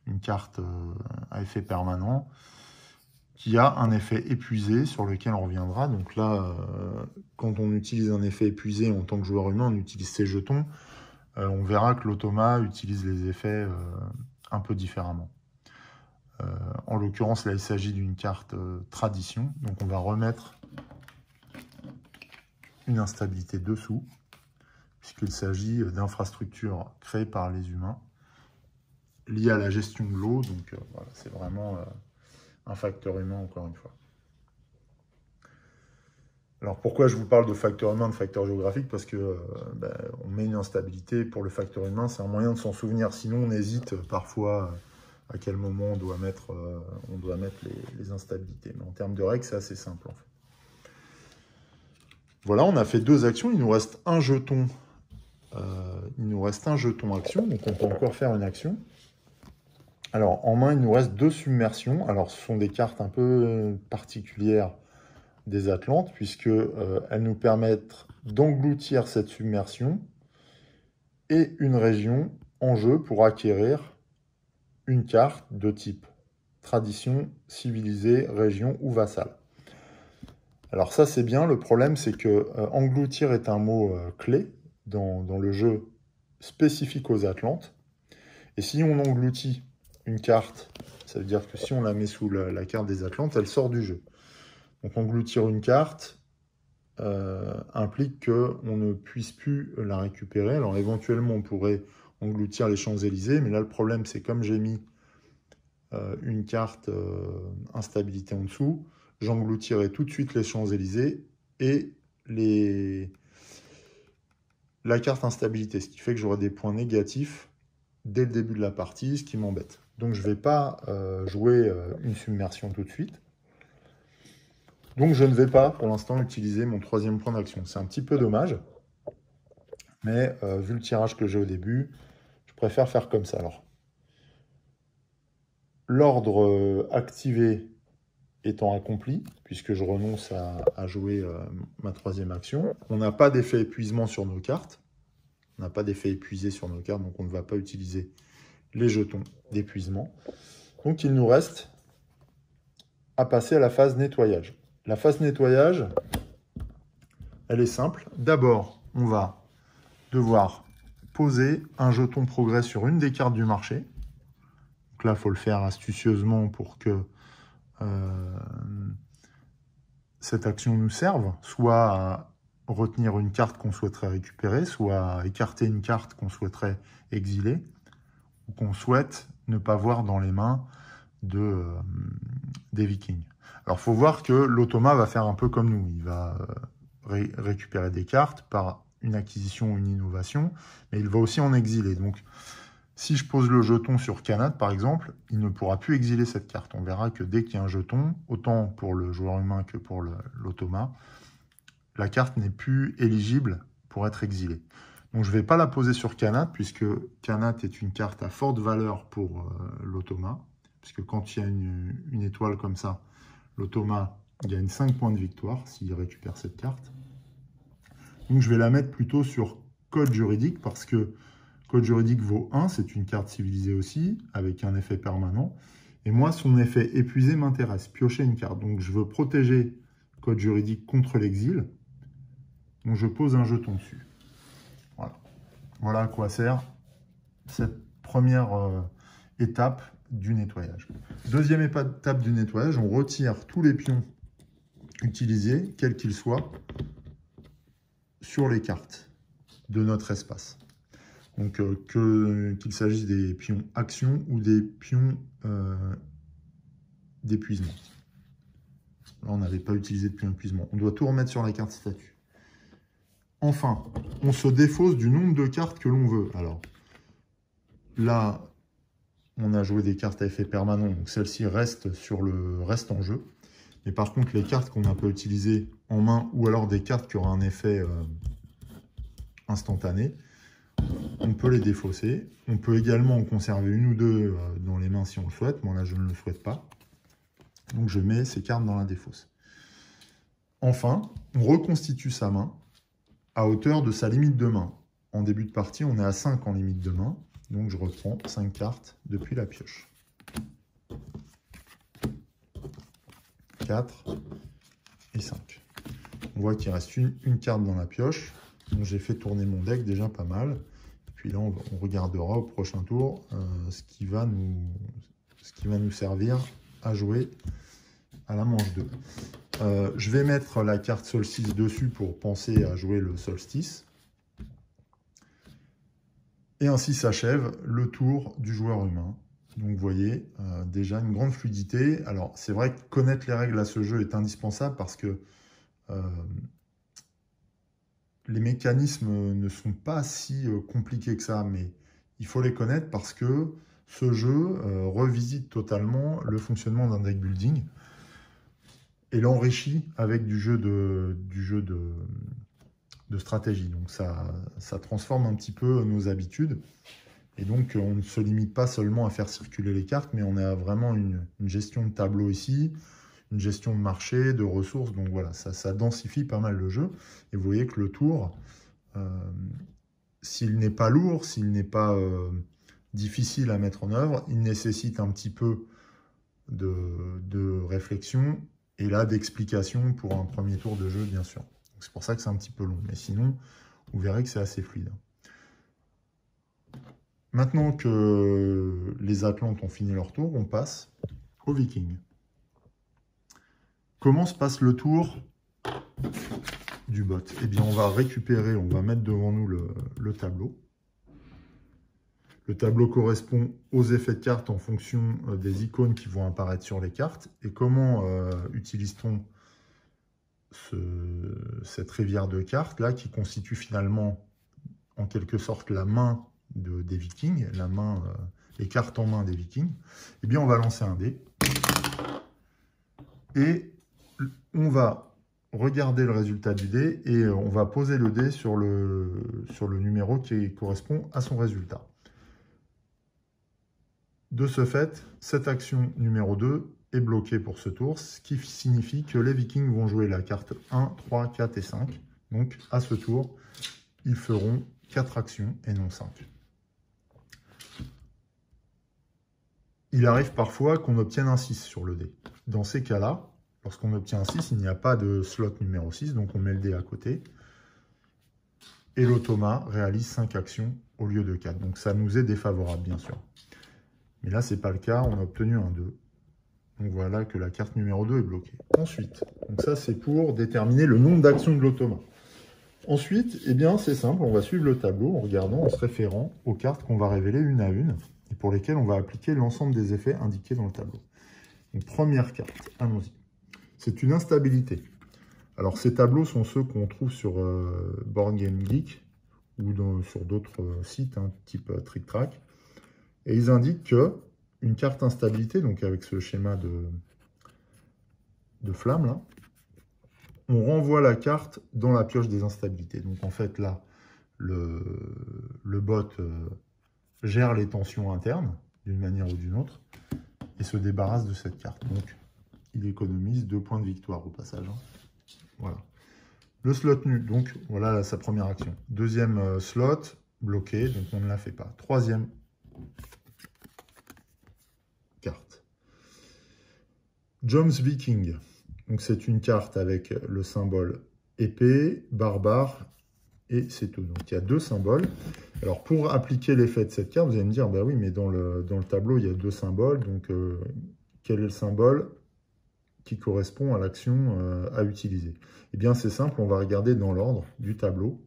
une carte à effet permanent qui a un effet épuisé sur lequel on reviendra. Donc là, quand on utilise un effet épuisé en tant que joueur humain, on utilise ses jetons. On verra que l'automa utilise les effets un peu différemment. En l'occurrence, là, il s'agit d'une carte tradition. Donc on va remettre une instabilité dessous, puisqu'il s'agit d'infrastructures créées par les humains, liées à la gestion de l'eau. Donc voilà, c'est vraiment un facteur humain, encore une fois. Alors pourquoi je vous parle de facteur humain, de facteur géographique? Parce que on met une instabilité pour le facteur humain, c'est un moyen de s'en souvenir. Sinon, on hésite parfois à quel moment on doit mettre les instabilités. Mais en termes de règles, c'est assez simple en fait. Voilà, on a fait 2 actions, il nous reste un jeton. Action, donc on peut encore faire une action. Alors, en main, il nous reste 2 submersions. Alors, ce sont des cartes un peu particulières des Atlantes, puisqu'elles nous permettent d'engloutir cette submersion et une région en jeu pour acquérir une carte de type tradition, civilisée, région ou vassal. Alors ça, c'est bien. Le problème, c'est que engloutir est un mot clé dans le jeu spécifique aux Atlantes. Et si on engloutit une carte, ça veut dire que si on la met sous la carte des Atlantes, elle sort du jeu. Donc engloutir une carte implique qu'on ne puisse plus la récupérer. Alors éventuellement, on pourrait engloutir les Champs-Élysées, mais là, le problème, c'est comme j'ai mis une carte instabilité en dessous, j'engloutirai tout de suite les Champs-Élysées et la carte instabilité, ce qui fait que j'aurai des points négatifs dès le début de la partie, ce qui m'embête. Donc je ne vais pas jouer une submersion tout de suite. Donc je ne vais pas pour l'instant utiliser mon 3e point d'action. C'est un petit peu dommage, mais vu le tirage que j'ai au début, je préfère faire comme ça. Alors, l'ordre activé étant accompli, puisque je renonce à jouer ma 3e action. On n'a pas d'effet épuisement sur nos cartes. On n'a pas d'effet épuisé sur nos cartes, donc on ne va pas utiliser les jetons d'épuisement. Donc il nous reste à passer à la phase nettoyage. La phase nettoyage, elle est simple. D'abord, on va devoir poser un jeton progrès sur une des cartes du marché. Donc là, il faut le faire astucieusement pour que cette action nous serve, soit à retenir une carte qu'on souhaiterait récupérer, soit à écarter une carte qu'on souhaiterait exiler, ou qu'on souhaite ne pas voir dans les mains des Vikings. Alors, il faut voir que l'automa va faire un peu comme nous. Il va récupérer des cartes par une acquisition ou une innovation, mais il va aussi en exiler. Donc, si je pose le jeton sur Kanat, par exemple, il ne pourra plus exiler cette carte. On verra que dès qu'il y a un jeton, autant pour le joueur humain que pour l'automa, la carte n'est plus éligible pour être exilée. Donc je ne vais pas la poser sur Kanat, puisque Kanat est une carte à forte valeur pour l'automa, puisque quand il y a une étoile comme ça, l'automa gagne 5 points de victoire s'il récupère cette carte. Donc je vais la mettre plutôt sur Code juridique, parce que Code juridique vaut 1, c'est une carte civilisée aussi, avec un effet permanent. Et moi, son effet épuisé m'intéresse, piocher une carte. Donc je veux protéger Code juridique contre l'exil. Donc je pose un jeton dessus. Voilà. Voilà à quoi sert cette première étape du nettoyage. Deuxième étape du nettoyage, on retire tous les pions utilisés, quels qu'ils soient, sur les cartes de notre espace. Donc, qu'il s'agisse des pions action ou des pions d'épuisement. Là, on n'avait pas utilisé de pions d'épuisement. On doit tout remettre sur la carte statut. Enfin, on se défausse du nombre de cartes que l'on veut. Alors, là, on a joué des cartes à effet permanent, donc celles-ci restent en jeu. Mais par contre, les cartes qu'on n'a pas utilisées en main, ou alors des cartes qui auront un effet instantané, on peut les défausser. On peut également en conserver une ou deux dans les mains si on le souhaite. Moi, là, je ne le souhaite pas. Donc, je mets ces cartes dans la défausse. Enfin, on reconstitue sa main à hauteur de sa limite de main. En début de partie, on est à 5 en limite de main. Donc, je reprends 5 cartes depuis la pioche. 4 et 5. On voit qu'il reste une carte dans la pioche. J'ai fait tourner mon deck déjà pas mal. Puis là, on regardera au prochain tour ce qui va nous servir à jouer à la manche 2. Je vais mettre la carte solstice dessus pour penser à jouer le solstice. Et ainsi s'achève le tour du joueur humain. Donc vous voyez, déjà une grande fluidité. Alors c'est vrai que connaître les règles à ce jeu est indispensable parce que les mécanismes ne sont pas si compliqués que ça, mais il faut les connaître parce que ce jeu revisite totalement le fonctionnement d'un deck building et l'enrichit avec du jeu de stratégie. Donc ça transforme un petit peu nos habitudes. Et donc on ne se limite pas seulement à faire circuler les cartes, mais on a vraiment une gestion de tableau ici, une gestion de marché, de ressources. Donc voilà, ça densifie pas mal le jeu. Et vous voyez que le tour, s'il n'est pas lourd, s'il n'est pas difficile à mettre en œuvre, il nécessite un petit peu de réflexion et là d'explication pour un premier tour de jeu, bien sûr. C'est pour ça que c'est un petit peu long. Mais sinon, vous verrez que c'est assez fluide. Maintenant que les Atlantes ont fini leur tour, on passe aux Vikings. Comment se passe le tour du bot? Eh bien, on va récupérer, on va mettre devant nous le tableau. Le tableau correspond aux effets de cartes en fonction des icônes qui vont apparaître sur les cartes. Et comment utilise-t-on cette rivière de cartes là qui constitue finalement en quelque sorte la main des Vikings, les cartes en main des Vikings? Eh bien, on va lancer un dé et on va regarder le résultat du dé et on va poser le dé sur le numéro qui correspond à son résultat. De ce fait, cette action numéro 2 est bloquée pour ce tour, ce qui signifie que les Vikings vont jouer la carte 1, 3, 4 et 5. Donc, à ce tour, ils feront 4 actions et non 5. Il arrive parfois qu'on obtienne un 6 sur le dé. Dans ces cas-là, lorsqu'on obtient un 6, il n'y a pas de slot numéro 6, donc on met le dé à côté. Et l'automa réalise 5 actions au lieu de 4. Donc ça nous est défavorable, bien sûr. Mais là, ce n'est pas le cas, on a obtenu un 2. Donc voilà que la carte numéro 2 est bloquée. Ensuite, donc ça c'est pour déterminer le nombre d'actions de l'automa. Ensuite, eh bien c'est simple, on va suivre le tableau en regardant, en se référant aux cartes qu'on va révéler une à une et pour lesquelles on va appliquer l'ensemble des effets indiqués dans le tableau. Donc première carte, allons-y. C'est une instabilité. Alors ces tableaux sont ceux qu'on trouve sur Board Game Geek ou sur d'autres sites, type Trick Track. Et ils indiquent que une carte instabilité, donc avec ce schéma de flamme là, on renvoie la carte dans la pioche des instabilités. Donc en fait là, le bot gère les tensions internes d'une manière ou d'une autre et se débarrasse de cette carte. Donc il économise 2 points de victoire au passage. Voilà. Le slot nul, donc voilà sa première action. Deuxième slot, bloqué, donc on ne la fait pas. Troisième carte. Joms Viking. Donc c'est une carte avec le symbole épée, barbare et c'est tout. Donc il y a 2 symboles. Alors pour appliquer l'effet de cette carte, vous allez me dire, bah oui, mais dans le tableau, il y a 2 symboles. Donc quel est le symbole qui correspond à l'action à utiliser? Eh bien c'est simple, on va regarder dans l'ordre du tableau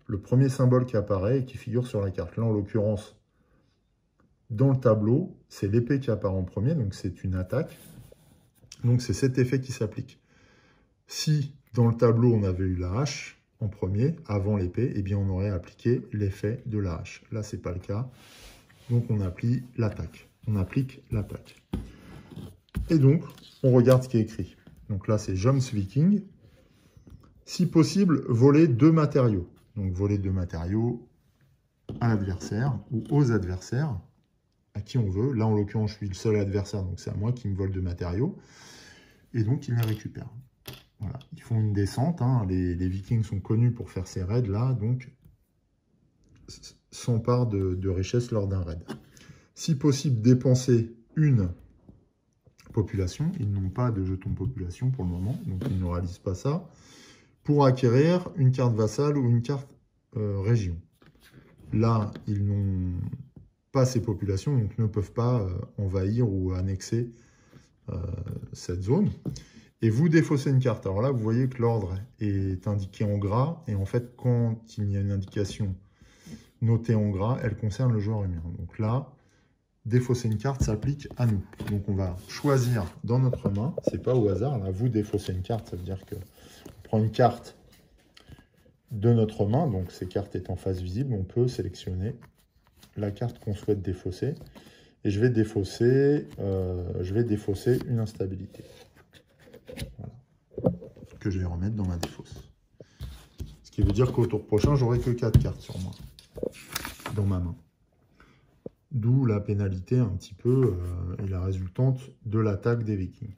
le premier symbole qui apparaît et qui figure sur la carte. Là en l'occurrence, dans le tableau, c'est l'épée qui apparaît en premier, donc c'est une attaque. Donc c'est cet effet qui s'applique. Si dans le tableau on avait eu la hache en premier, avant l'épée, eh bien on aurait appliqué l'effet de la hache. Là c'est pas le cas, donc on applique l'attaque. Et donc on regarde ce qui est écrit. Donc là c'est Joms Viking. Si possible, voler 2 matériaux. Donc voler 2 matériaux à l'adversaire ou aux adversaires, à qui on veut. Là, en l'occurrence, je suis le seul adversaire, donc c'est à moi qui me vole 2 matériaux. Et donc, ils les récupèrent. Voilà. Ils font une descente. Les Vikings sont connus pour faire ces raids-là, donc s'emparent de richesses lors d'un raid. Si possible, dépenser une population. Ils n'ont pas de jetons population pour le moment, donc ils ne réalisent pas ça. Pour acquérir une carte vassale ou une carte région. Là, ils n'ont pas ces populations, donc ne peuvent pas envahir ou annexer cette zone. Et vous défaussez une carte. Alors là, vous voyez que l'ordre est indiqué en gras, et en fait, quand il y a une indication notée en gras, elle concerne le joueur humain. Donc là, défausser une carte s'applique à nous. Donc on va choisir dans notre main, c'est pas au hasard, là, vous défaussez une carte, ça veut dire que on prend une carte de notre main, donc ces cartes étant en face visible, on peut sélectionner la carte qu'on souhaite défausser. Et je vais défausser une instabilité. Voilà. Que je vais remettre dans ma défausse. Ce qui veut dire qu'au tour prochain, j'aurai que 4 cartes sur moi, dans ma main. D'où la pénalité un petit peu et la résultante de l'attaque des Vikings.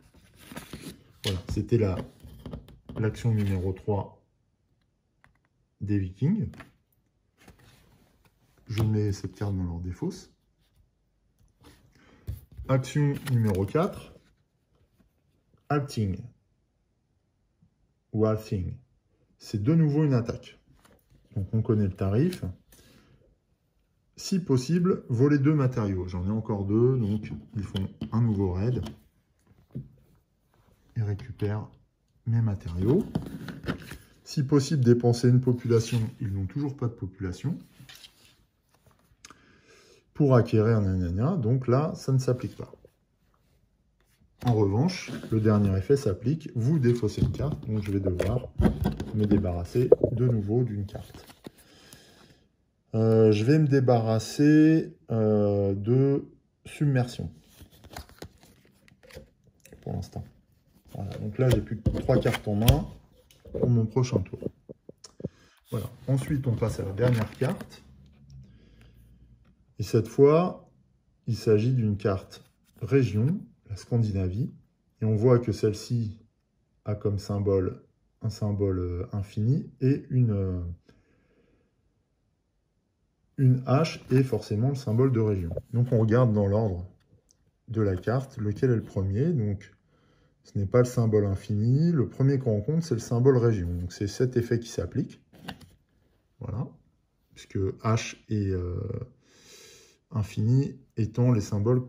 Voilà, c'était l'action numéro 3 des Vikings. Je mets cette carte dans leur défausse. Action numéro 4, Halting ou Halting. C'est de nouveau une attaque. Donc on connaît le tarif. Si possible, voler 2 matériaux. J'en ai encore 2, donc ils font un nouveau raid. Ils récupèrent mes matériaux. Si possible, dépenser une population. Ils n'ont toujours pas de population. Pour acquérir nanana, donc là, ça ne s'applique pas. En revanche, le dernier effet s'applique. Vous défaussez une carte, donc je vais devoir me débarrasser de nouveau d'une carte. Je vais me débarrasser de submersion. Pour l'instant. Voilà, donc là, j'ai plus que 3 cartes en main pour mon prochain tour. Voilà. Ensuite, on passe à la dernière carte. Et cette fois, il s'agit d'une carte région, la Scandinavie. Et on voit que celle-ci a comme symbole un symbole infini et une hache et forcément le symbole de région. Donc on regarde dans l'ordre de la carte lequel est le premier. Donc ce n'est pas le symbole infini. Le premier qu'on rencontre, c'est le symbole région. Donc c'est cet effet qui s'applique. Voilà. Puisque H et infini étant les symboles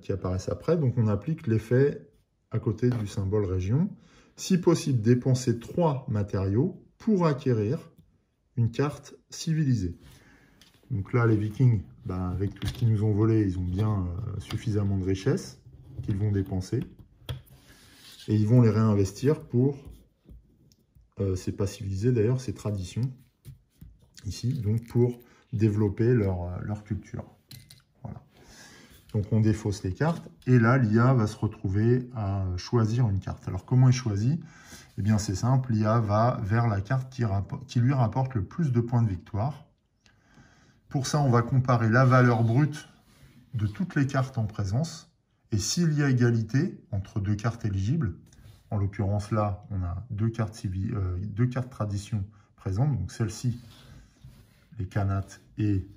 qui apparaissent après. Donc on applique l'effet à côté du symbole région. Si possible, dépenser 3 matériaux pour acquérir une carte civilisée. Donc là, les Vikings, avec tout ce qu'ils nous ont volé, ils ont bien suffisamment de richesses qu'ils vont dépenser. Et ils vont les réinvestir pour, c'est pas civilisé d'ailleurs, c'est tradition, ici, donc pour développer leur culture. Voilà. Donc on défausse les cartes, et là, l'IA va se retrouver à choisir une carte. Alors comment il choisit? Eh bien c'est simple, l'IA va vers la carte qui lui rapporte le plus de points de victoire. Pour ça, on va comparer la valeur brute de toutes les cartes en présence. Et s'il y a égalité entre 2 cartes éligibles, en l'occurrence là, on a 2 cartes tradition présentes, donc celle-ci, les Khanat et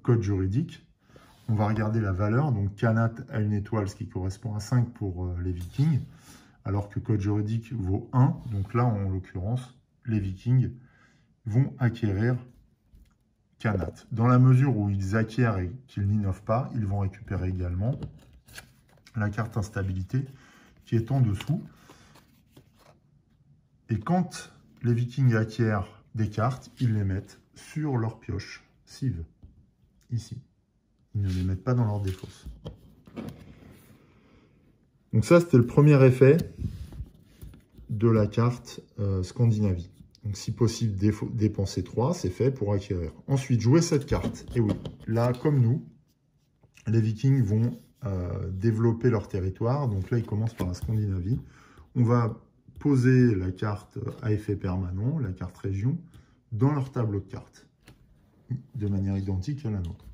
code juridique. On va regarder la valeur, donc Khanat a une étoile, ce qui correspond à 5 pour les Vikings, alors que code juridique vaut 1. Donc là, en l'occurrence, les Vikings vont acquérir Khanat. Dans la mesure où ils acquièrent et qu'ils n'innovent pas, ils vont récupérer également la carte instabilité qui est en dessous. Et quand les Vikings acquièrent des cartes, ils les mettent sur leur pioche Civ, ici. Ils ne les mettent pas dans leur défausse. Donc ça, c'était le premier effet de la carte Scandinavie. Donc, si possible, dépenser 3, c'est fait pour acquérir. Ensuite, jouer cette carte. Et oui, là, comme nous, les Vikings vont développer leur territoire. Donc là, ils commencent par la Scandinavie. On va poser la carte à effet permanent, la carte région, dans leur tableau de cartes, de manière identique à la nôtre.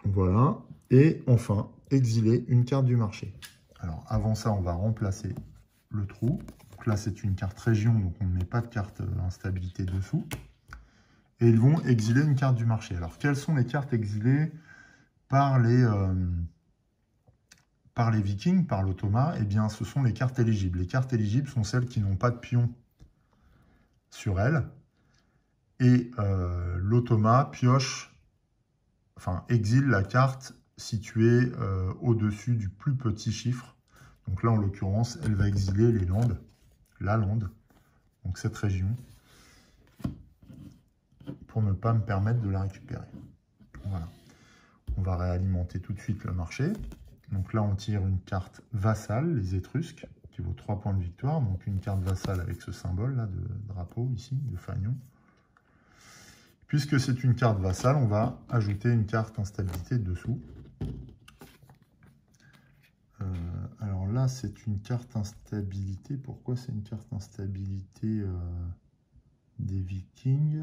Voilà. Et enfin, exiler une carte du marché. Alors, avant ça, on va remplacer le trou. Donc là, c'est une carte région, donc on ne met pas de carte instabilité dessous. Et ils vont exiler une carte du marché. Alors, quelles sont les cartes exilées par les Vikings, par l'Automa? Eh bien, ce sont les cartes éligibles. Les cartes éligibles sont celles qui n'ont pas de pion sur elles. Et l'Automa pioche, enfin, exile la carte située au-dessus du plus petit chiffre. Donc là, en l'occurrence, elle va exiler les Landes. La Lande, donc cette région, pour ne pas me permettre de la récupérer. Voilà. On va réalimenter tout de suite le marché. Donc là, on tire une carte vassale, les Étrusques, qui vaut 3 points de victoire. Donc une carte vassale avec ce symbole-là de drapeau, ici, de fanion. Puisque c'est une carte vassale, on va ajouter une carte instabilité dessous. Alors là, c'est une carte instabilité. Pourquoi c'est une carte instabilité des Vikings?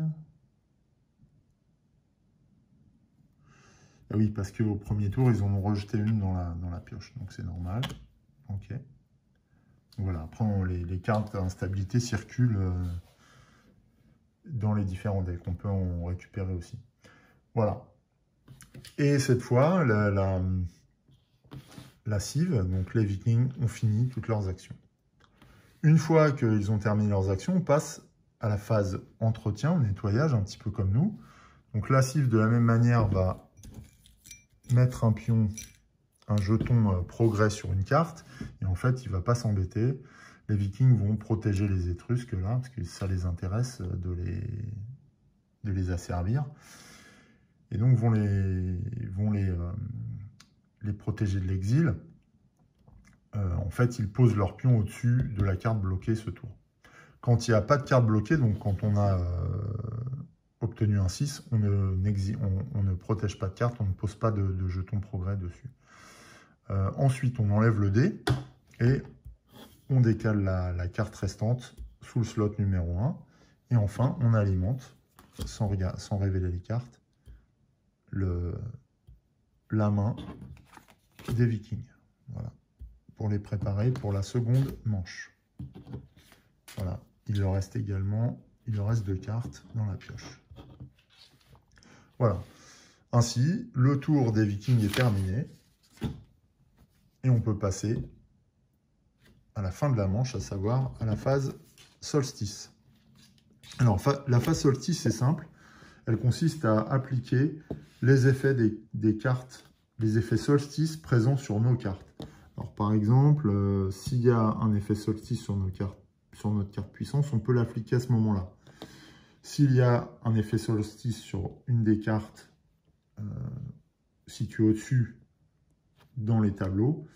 Ah oui, parce qu'au premier tour, ils en ont rejeté une dans la pioche. Donc c'est normal. Ok. Donc voilà. Après, les cartes instabilité circulent dans les différents decks. On peut en récupérer aussi. Voilà. Et cette fois, la Civ, donc les Vikings, ont fini toutes leurs actions. Une fois qu'ils ont terminé leurs actions, on passe à la phase entretien, nettoyage, un petit peu comme nous. Donc la Civ, de la même manière, va mettre un pion, un jeton progrès sur une carte. Et en fait, il ne va pas s'embêter. Les Vikings vont protéger les Étrusques, là, parce que ça les intéresse de les asservir. Et donc, vont les protéger de l'exil. En fait, ils posent leur pion au-dessus de la carte bloquée ce tour. Quand il n'y a pas de carte bloquée, donc quand on a obtenu un 6, on ne protège pas de carte, on ne pose pas de jeton progrès dessus. Ensuite, on enlève le dé et on décale la carte restante sous le slot numéro 1. Et enfin, on alimente, sans révéler les cartes, la main des Vikings. Voilà. Pour les préparer pour la seconde manche. Voilà. Il leur reste 2 cartes dans la pioche. Voilà. Ainsi, le tour des Vikings est terminé. Et on peut passer à la fin de la manche, à savoir à la phase solstice. Alors, la phase solstice, c'est simple. Elle consiste à appliquer les effets des cartes les effets solstice présents sur nos cartes. Alors par exemple, s'il y a un effet solstice sur notre carte puissance, on peut l'appliquer à ce moment-là. S'il y a un effet solstice sur une des cartes situées au-dessus dans les tableaux,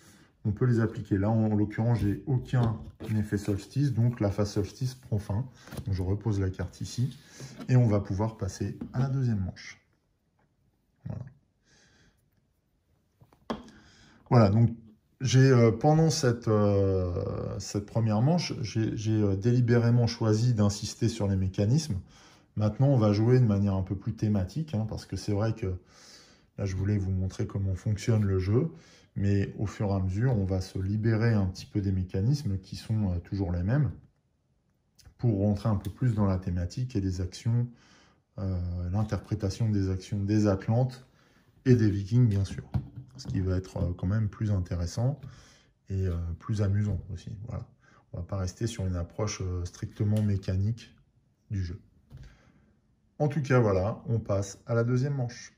on peut les appliquer. Là, en l'occurrence, j'ai aucun effet solstice, donc la phase solstice prend fin. Donc, je repose la carte ici, et on va pouvoir passer à la deuxième manche. Voilà. Voilà, donc pendant cette première manche, j'ai délibérément choisi d'insister sur les mécanismes. Maintenant, on va jouer de manière un peu plus thématique, hein, parce que c'est vrai que là, je voulais vous montrer comment fonctionne le jeu, mais au fur et à mesure, on va se libérer un petit peu des mécanismes qui sont toujours les mêmes, pour rentrer un peu plus dans la thématique et les actions, l'interprétation des actions des Atlantes et des Vikings, bien sûr. Ce qui va être quand même plus intéressant et plus amusant aussi. Voilà. On ne va pas rester sur une approche strictement mécanique du jeu. En tout cas, voilà, on passe à la deuxième manche.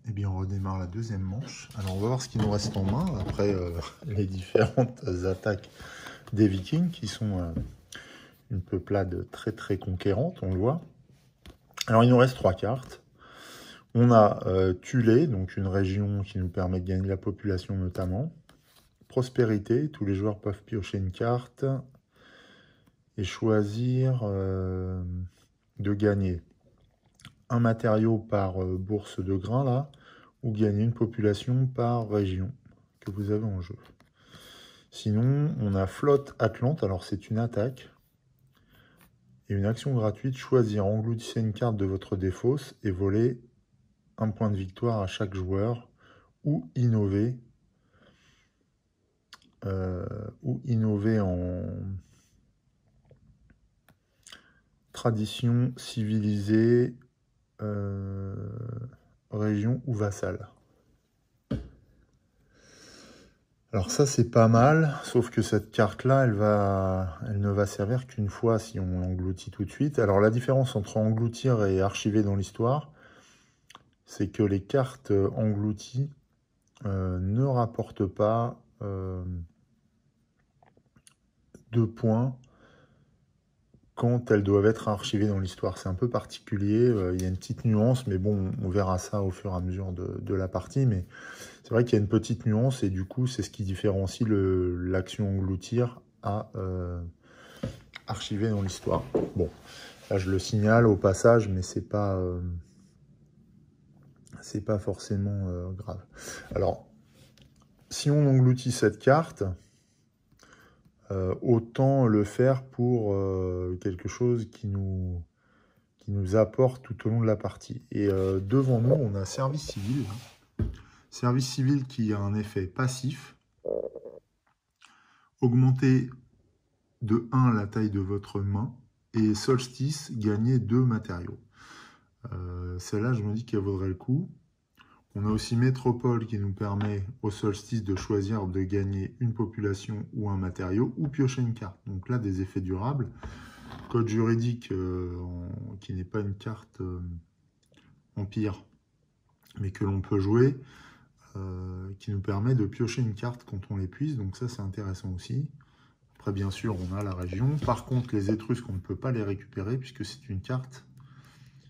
Eh bien, on redémarre la deuxième manche. Alors, on va voir ce qu'il nous reste en main après les différentes attaques des Vikings, qui sont une peuplade très très conquérante, on le voit. Alors, il nous reste 3 cartes. On a Thulé, donc une région qui nous permet de gagner de la population notamment. Prospérité, tous les joueurs peuvent piocher une carte et choisir de gagner un matériau par bourse de grains, là, ou gagner une population par région que vous avez en jeu. Sinon, on a Flotte Atlante, alors c'est une attaque. Et une action gratuite, choisir, engloutissez une carte de votre défausse et voler un point de victoire à chaque joueur, ou innover en tradition civilisée, région ou vassale. Alors ça, c'est pas mal, sauf que cette carte-là, elle ne va servir qu'une fois si on l'engloutit tout de suite. Alors la différence entre engloutir et archiver dans l'histoire, c'est que les cartes englouties ne rapportent pas 2 points quand elles doivent être archivées dans l'histoire. C'est un peu particulier, il y a une petite nuance, mais bon, on verra ça au fur et à mesure de la partie. Mais c'est vrai qu'il y a une petite nuance, et du coup, c'est ce qui différencie l'action engloutir à archiver dans l'histoire. Bon, là, je le signale au passage, mais c'est pas forcément grave. Alors, si on engloutit cette carte, autant le faire pour quelque chose qui nous apporte tout au long de la partie. Et devant nous, on a Service Civil. Service Civil qui a un effet passif. Augmenter de 1 la taille de votre main. Et Solstice, gagner 2 matériaux. Celle-là, je me dis qu'elle vaudrait le coup. On a aussi Métropole qui nous permet au solstice de choisir de gagner une population ou un matériau, ou piocher une carte. Donc là, des effets durables. Code juridique qui n'est pas une carte empire, mais que l'on peut jouer, qui nous permet de piocher une carte quand on l'épuise. Donc ça, c'est intéressant aussi. Après, bien sûr, on a la région. Par contre, les Étrusques, on ne peut pas les récupérer puisque c'est une carte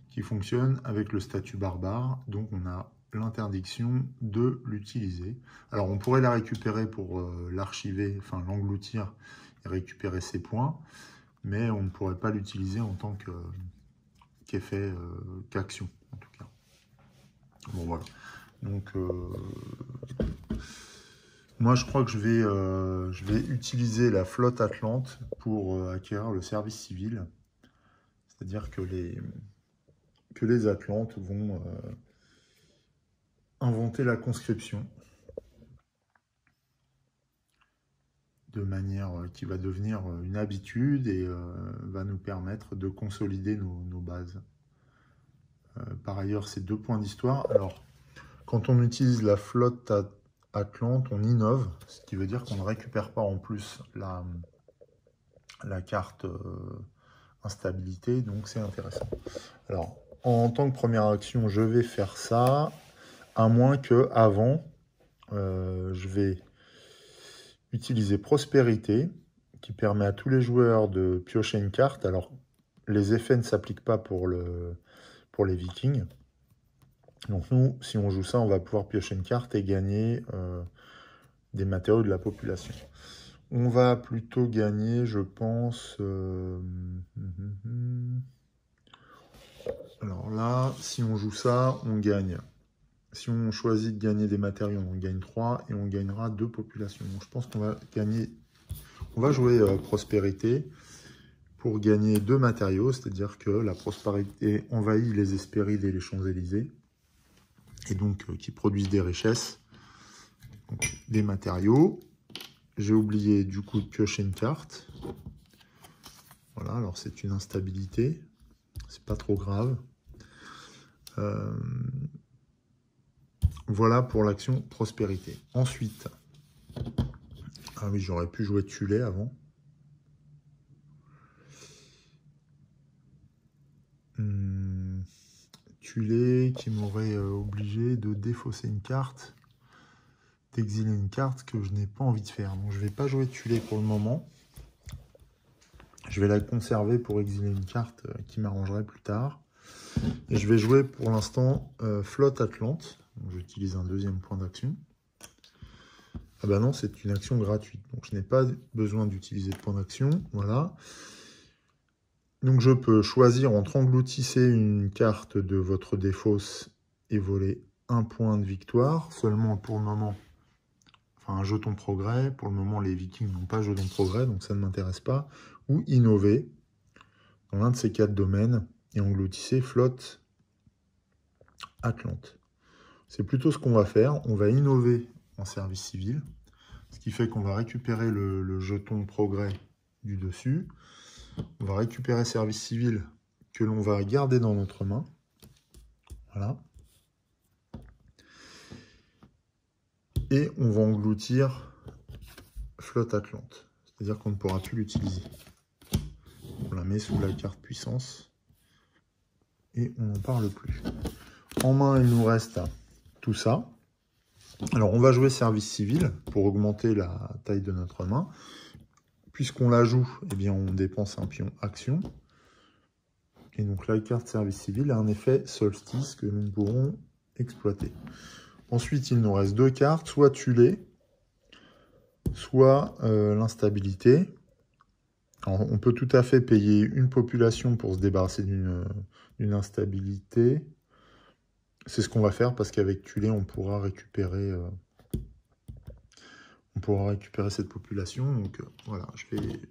qui fonctionne avec le statut barbare. Donc on a l'interdiction de l'utiliser. Alors on pourrait la récupérer pour l'archiver, enfin l'engloutir et récupérer ses points, mais on ne pourrait pas l'utiliser en tant qu'effet, qu'action en tout cas. Bon voilà. Donc moi je crois que je vais utiliser la flotte Atlante pour acquérir le service civil. C'est-à-dire que les Atlantes vont inventer la conscription de manière qui va devenir une habitude et va nous permettre de consolider nos bases. Par ailleurs, c'est 2 points d'histoire. Alors, quand on utilise la flotte Atlante, on innove, ce qui veut dire qu'on ne récupère pas en plus la carte instabilité, donc c'est intéressant. Alors, en tant que première action, je vais faire ça, à moins que avant, je vais utiliser Prospérité, qui permet à tous les joueurs de piocher une carte. Alors, les effets ne s'appliquent pas pour les Vikings. Donc nous, si on joue ça, on va pouvoir piocher une carte et gagner des matériaux de la population. On va plutôt gagner, je pense... Alors là, si on joue ça, on gagne. Si on choisit de gagner des matériaux, on gagne 3 et on gagnera 2 populations. Donc je pense qu'on va gagner... On va jouer Prospérité pour gagner 2 matériaux, c'est-à-dire que la prospérité envahit les Hespérides et les Champs-Élysées, et donc qui produisent des richesses, donc des matériaux. J'ai oublié du coup de piocher une carte. Voilà, alors c'est une instabilité, c'est pas trop grave. Voilà pour l'action Prospérité. Ensuite, ah oui, j'aurais pu jouer Tulé avant. Tulé qui m'aurait obligé de défausser une carte, d'exiler une carte que je n'ai pas envie de faire. Donc je ne vais pas jouer Tulé pour le moment. Je vais la conserver pour exiler une carte qui m'arrangerait plus tard. Et je vais jouer pour l'instant Flotte Atlante. J'utilise un deuxième point d'action. Ah ben non, c'est une action gratuite. Donc je n'ai pas besoin d'utiliser de point d'action. Voilà. Donc je peux choisir entre engloutisser une carte de votre défausse et voler un point de victoire. Seulement pour le moment, enfin un jeton progrès. Pour le moment, les Vikings n'ont pas jeton progrès, donc ça ne m'intéresse pas. Ou innover dans l'un de ces 4 domaines et engloutisser Flotte Atlante. C'est plutôt ce qu'on va faire. On va innover en service civil, ce qui fait qu'on va récupérer le jeton progrès du dessus. On va récupérer service civil que l'on va garder dans notre main. Voilà. Et on va engloutir Flotte Atlante. C'est-à-dire qu'on ne pourra plus l'utiliser. On la met sous la carte puissance. Et on n'en parle plus. En main, il nous reste tout ça. Alors, on va jouer service civil pour augmenter la taille de notre main. Puisqu'on la joue, eh bien, on dépense un pion action. Et donc, la carte service civil a un effet solstice que nous pourrons exploiter. Ensuite, il nous reste 2 cartes, soit Tulé, soit l'instabilité. On peut tout à fait payer une population pour se débarrasser d'une instabilité. C'est ce qu'on va faire parce qu'avec Tulé, on pourra récupérer cette population. Donc voilà, je vais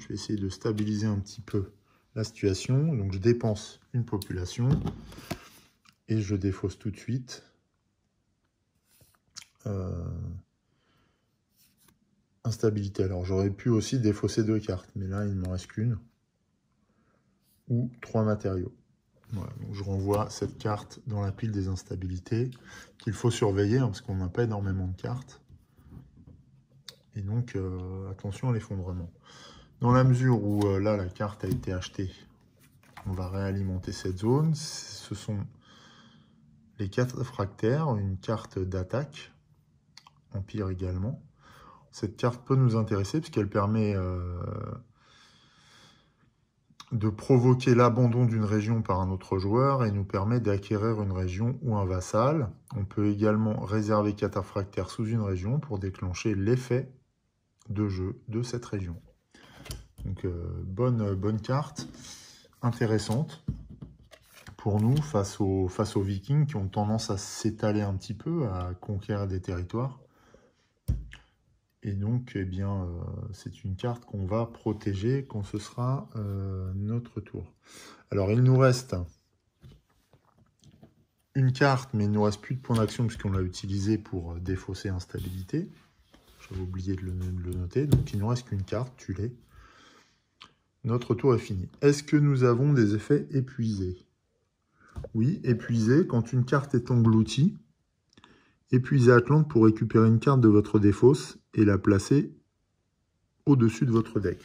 essayer de stabiliser un petit peu la situation. Donc je dépense une population et je défausse tout de suite. Instabilité. Alors j'aurais pu aussi défausser 2 cartes, mais là il ne m'en reste qu'une. Ou 3 matériaux. Voilà, donc je renvoie cette carte dans la pile des instabilités qu'il faut surveiller hein, parce qu'on n'a pas énormément de cartes. Et donc attention à l'effondrement. Dans la mesure où là la carte a été achetée, on va réalimenter cette zone. Ce sont les 4 fractaires, une carte d'attaque, Empire également. Cette carte peut nous intéresser puisqu'elle permet de provoquer l'abandon d'une région par un autre joueur et nous permet d'acquérir une région ou un vassal. On peut également réserver 4 fractaires sous une région pour déclencher l'effet de jeu de cette région. Donc bonne carte, intéressante pour nous face aux Vikings qui ont tendance à s'étaler un petit peu, à conquérir des territoires. Et donc, eh bien, c'est une carte qu'on va protéger quand ce sera notre tour. Alors, il nous reste une carte, mais il ne nous reste plus de points d'action puisqu'on l'a utilisé pour défausser instabilité. J'avais oublié de le noter. Donc, il ne nous reste qu'une carte, Tulé. Notre tour est fini. Est-ce que nous avons des effets épuisés? Oui, épuisé. Quand une carte est engloutie, épuisez Atlante pour récupérer une carte de votre défausse et la placer au-dessus de votre deck.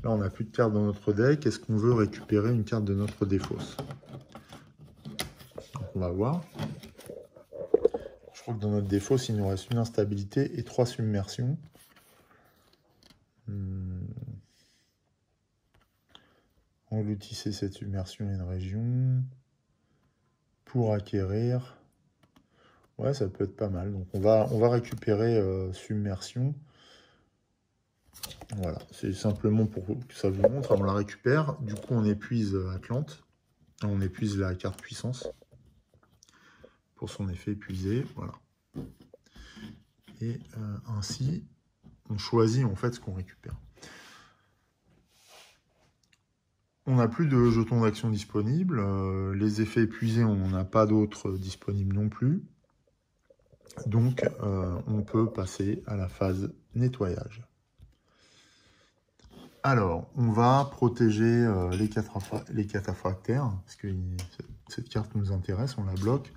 Là, on n'a plus de cartes dans notre deck. Est-ce qu'on veut récupérer une carte de notre défausse? on va voir. Je crois que dans notre défausse, il nous reste une instabilité et 3 submersions. Engloutissez cette submersion et une région pour acquérir. Ouais, ça peut être pas mal. Donc on va récupérer submersion. Voilà, c'est simplement pour que ça vous montre. On la récupère. Du coup, on épuise Atlante. On épuise la carte puissance pour son effet épuisé. Voilà. Et ainsi, on choisit en fait ce qu'on récupère. On n'a plus de jetons d'action disponibles. Les effets épuisés, on n'en a pas d'autres disponibles non plus. Donc, on peut passer à la phase nettoyage. Alors, on va protéger les cataphractaires, parce que cette carte nous intéresse, on la bloque.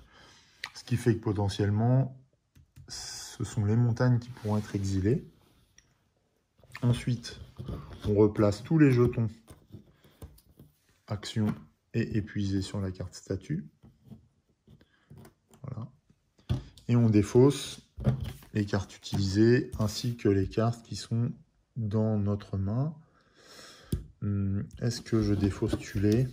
Ce qui fait que potentiellement, ce sont les montagnes qui pourront être exilées. Ensuite, on replace tous les jetons action et épuisés sur la carte statut. Voilà. Et on défausse les cartes utilisées ainsi que les cartes qui sont dans notre main. Est-ce que je défausse Tulé?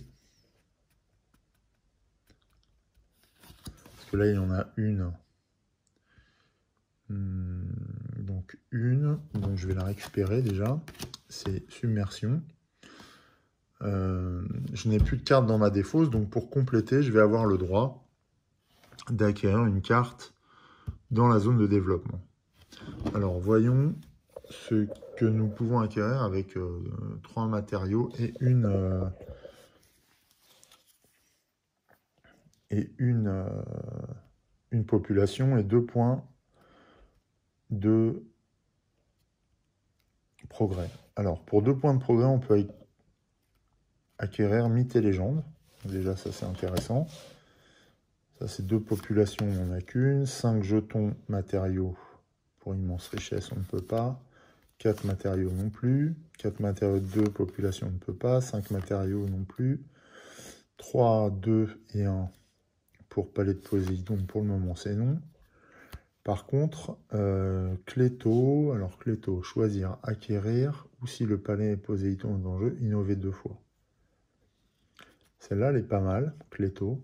Parce que là, il y en a une. Donc une. Donc je vais la récupérer déjà. C'est submersion. Je n'ai plus de carte dans ma défausse. Donc pour compléter, je vais avoir le droit d'acquérir une carte dans la zone de développement. Alors voyons ce que nous pouvons acquérir avec 3 matériaux et une population et 2 points de progrès. Alors pour 2 points de progrès, on peut acquérir mythe et légende. Déjà ça c'est intéressant. Ça c'est 2 populations, on n'en a qu'une. 5 jetons matériaux pour immense richesse, on ne peut pas. 4 matériaux non plus. 4 matériaux de 2 populations, on ne peut pas. 5 matériaux non plus. 3, 2 et 1 pour palais de Poséidon, pour le moment c'est non. Par contre, Cléto, alors Cléto, choisir, acquérir, ou si le palais Poséidon est en jeu, innover 2 fois. Celle-là, elle est pas mal, Cléto.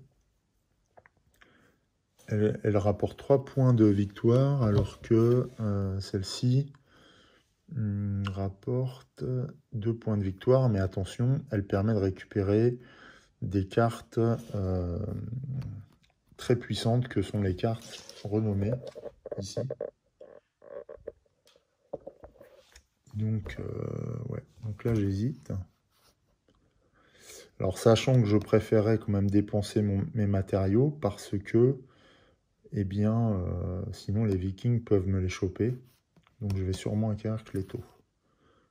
Elle rapporte 3 points de victoire, alors que celle-ci rapporte 2 points de victoire, mais attention, elle permet de récupérer des cartes très puissantes que sont les cartes renommées ici. Donc, ouais. Donc là, j'hésite. Alors, sachant que je préférais quand même dépenser mes matériaux parce que, eh bien, sinon les Vikings peuvent me les choper. Donc, je vais sûrement acquérir Cléto.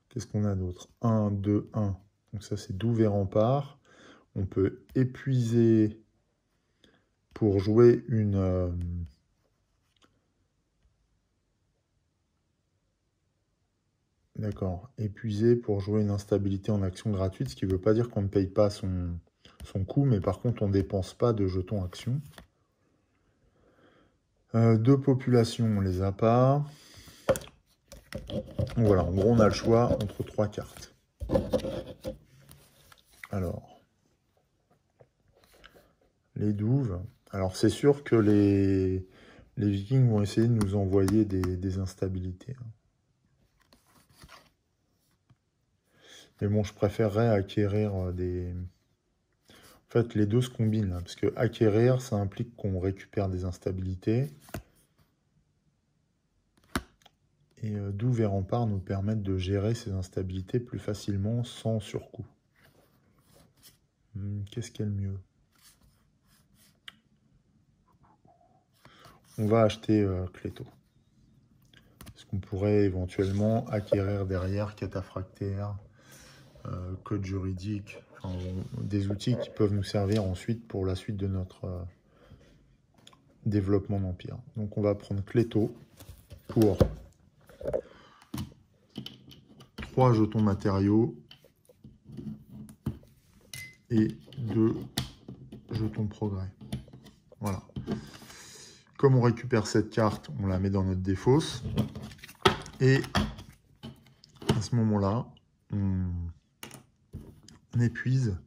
Qu'est-ce qu'on a d'autre? 1, 2, 1. Donc ça, c'est Douve et Rempart. On peut épuiser pour jouer une... D'accord. Épuiser pour jouer une instabilité en action gratuite, ce qui ne veut pas dire qu'on ne paye pas son coût, mais par contre, on ne dépense pas de jetons action. 2 populations, on ne les a pas. Voilà, en gros, on a le choix entre 3 cartes. Alors, les douves. Alors, c'est sûr que les Vikings vont essayer de nous envoyer des instabilités. Mais bon, je préférerais acquérir des... En fait, les deux se combinent, là, parce que acquérir, ça implique qu'on récupère des instabilités. Et Douve et Rempart nous permettent de gérer ces instabilités plus facilement, sans surcoût. Qu'est-ce qui est le mieux? On va acheter Cléto. Parce qu'on pourrait éventuellement acquérir derrière cataphractaire, code juridique, enfin, des outils qui peuvent nous servir ensuite pour la suite de notre développement d'empire. Donc on va prendre Cléto pour 3 jetons matériaux et 2 jetons progrès. Voilà. Comme on récupère cette carte, on la met dans notre défausse. Et à ce moment-là, on épuise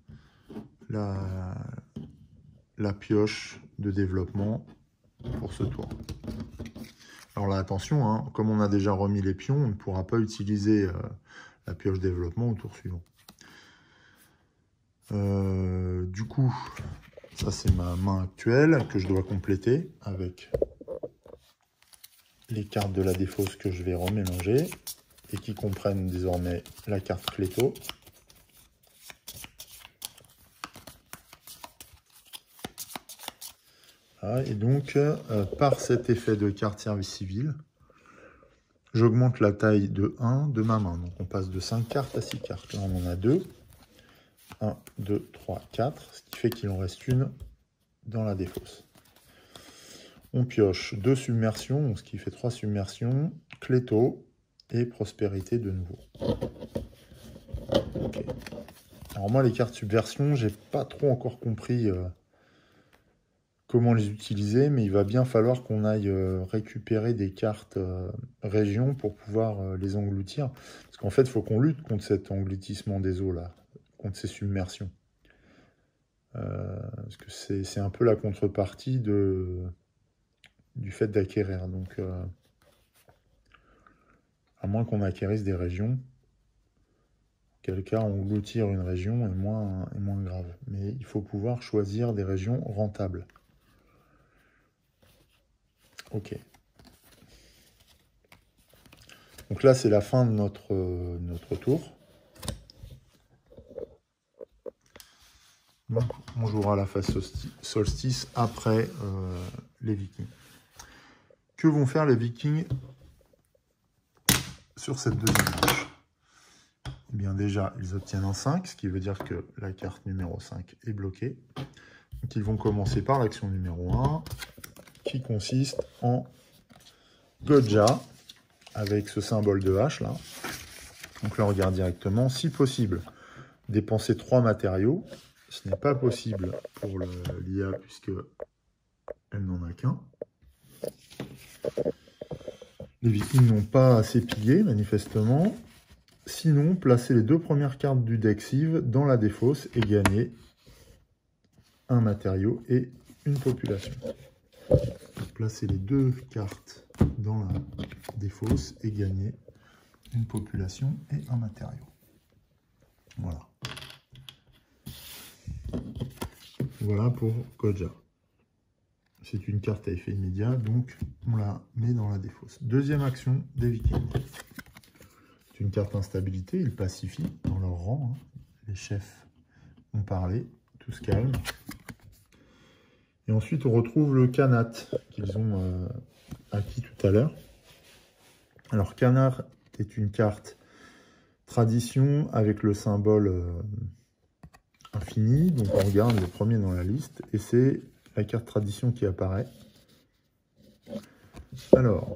la pioche de développement pour ce tour. Alors là, attention, hein, comme on a déjà remis les pions, on ne pourra pas utiliser la pioche développement au tour suivant. Du coup, ça c'est ma main actuelle que je dois compléter avec les cartes de la défausse que je vais remélanger et qui comprennent désormais la carte Cléto. Voilà, et donc, par cet effet de carte service civil, j'augmente la taille de 1 de ma main. Donc on passe de 5 cartes à 6 cartes. Là on en a 2. 1, 2, 3, 4. Ce qui fait qu'il en reste une dans la défausse. On pioche 2 submersions, donc ce qui fait 3 submersions, Cléto et Prospérité de nouveau. Okay. Alors moi les cartes subversion, j'ai pas trop encore compris comment les utiliser, mais il va bien falloir qu'on aille récupérer des cartes régions pour pouvoir les engloutir. Parce qu'en fait, il faut qu'on lutte contre cet engloutissement des eaux là, contre ces submersions. Parce que c'est un peu la contrepartie du fait d'acquérir. Donc, à moins qu'on acquérisse des régions, quel cas engloutir une région est moins grave. Mais il faut pouvoir choisir des régions rentables. Ok. Donc là, c'est la fin de notre tour. Donc, on jouera la phase solstice après les Vikings. Que vont faire les Vikings sur cette deuxième manche? Eh bien déjà, ils obtiennent un 5, ce qui veut dire que la carte numéro 5 est bloquée. Donc ils vont commencer par l'action numéro 1, qui consiste en Godja, avec ce symbole de hache là. Donc là, on regarde directement. Si possible, dépenser 3 matériaux. Ce n'est pas possible pour l'IA, puisque elle n'en a qu'un. Les Vikings n'ont pas assez pillé, manifestement. Sinon, placer les 2 premières cartes du deck Civ dans la défausse et gagner un matériau et une population. Placer les 2 cartes dans la défausse et gagner une population et un matériau. Voilà. Voilà pour Godja. C'est une carte à effet immédiat, donc on la met dans la défausse. Deuxième action des Vikings. C'est une carte instabilité, ils pacifient dans leur rang. Hein. Les chefs ont parlé, tout se calme. Et ensuite, on retrouve le Khanat qu'ils ont acquis tout à l'heure. Alors, Khanat est une carte tradition avec le symbole infini. Donc, on regarde le premier dans la liste et c'est la carte tradition qui apparaît. Alors,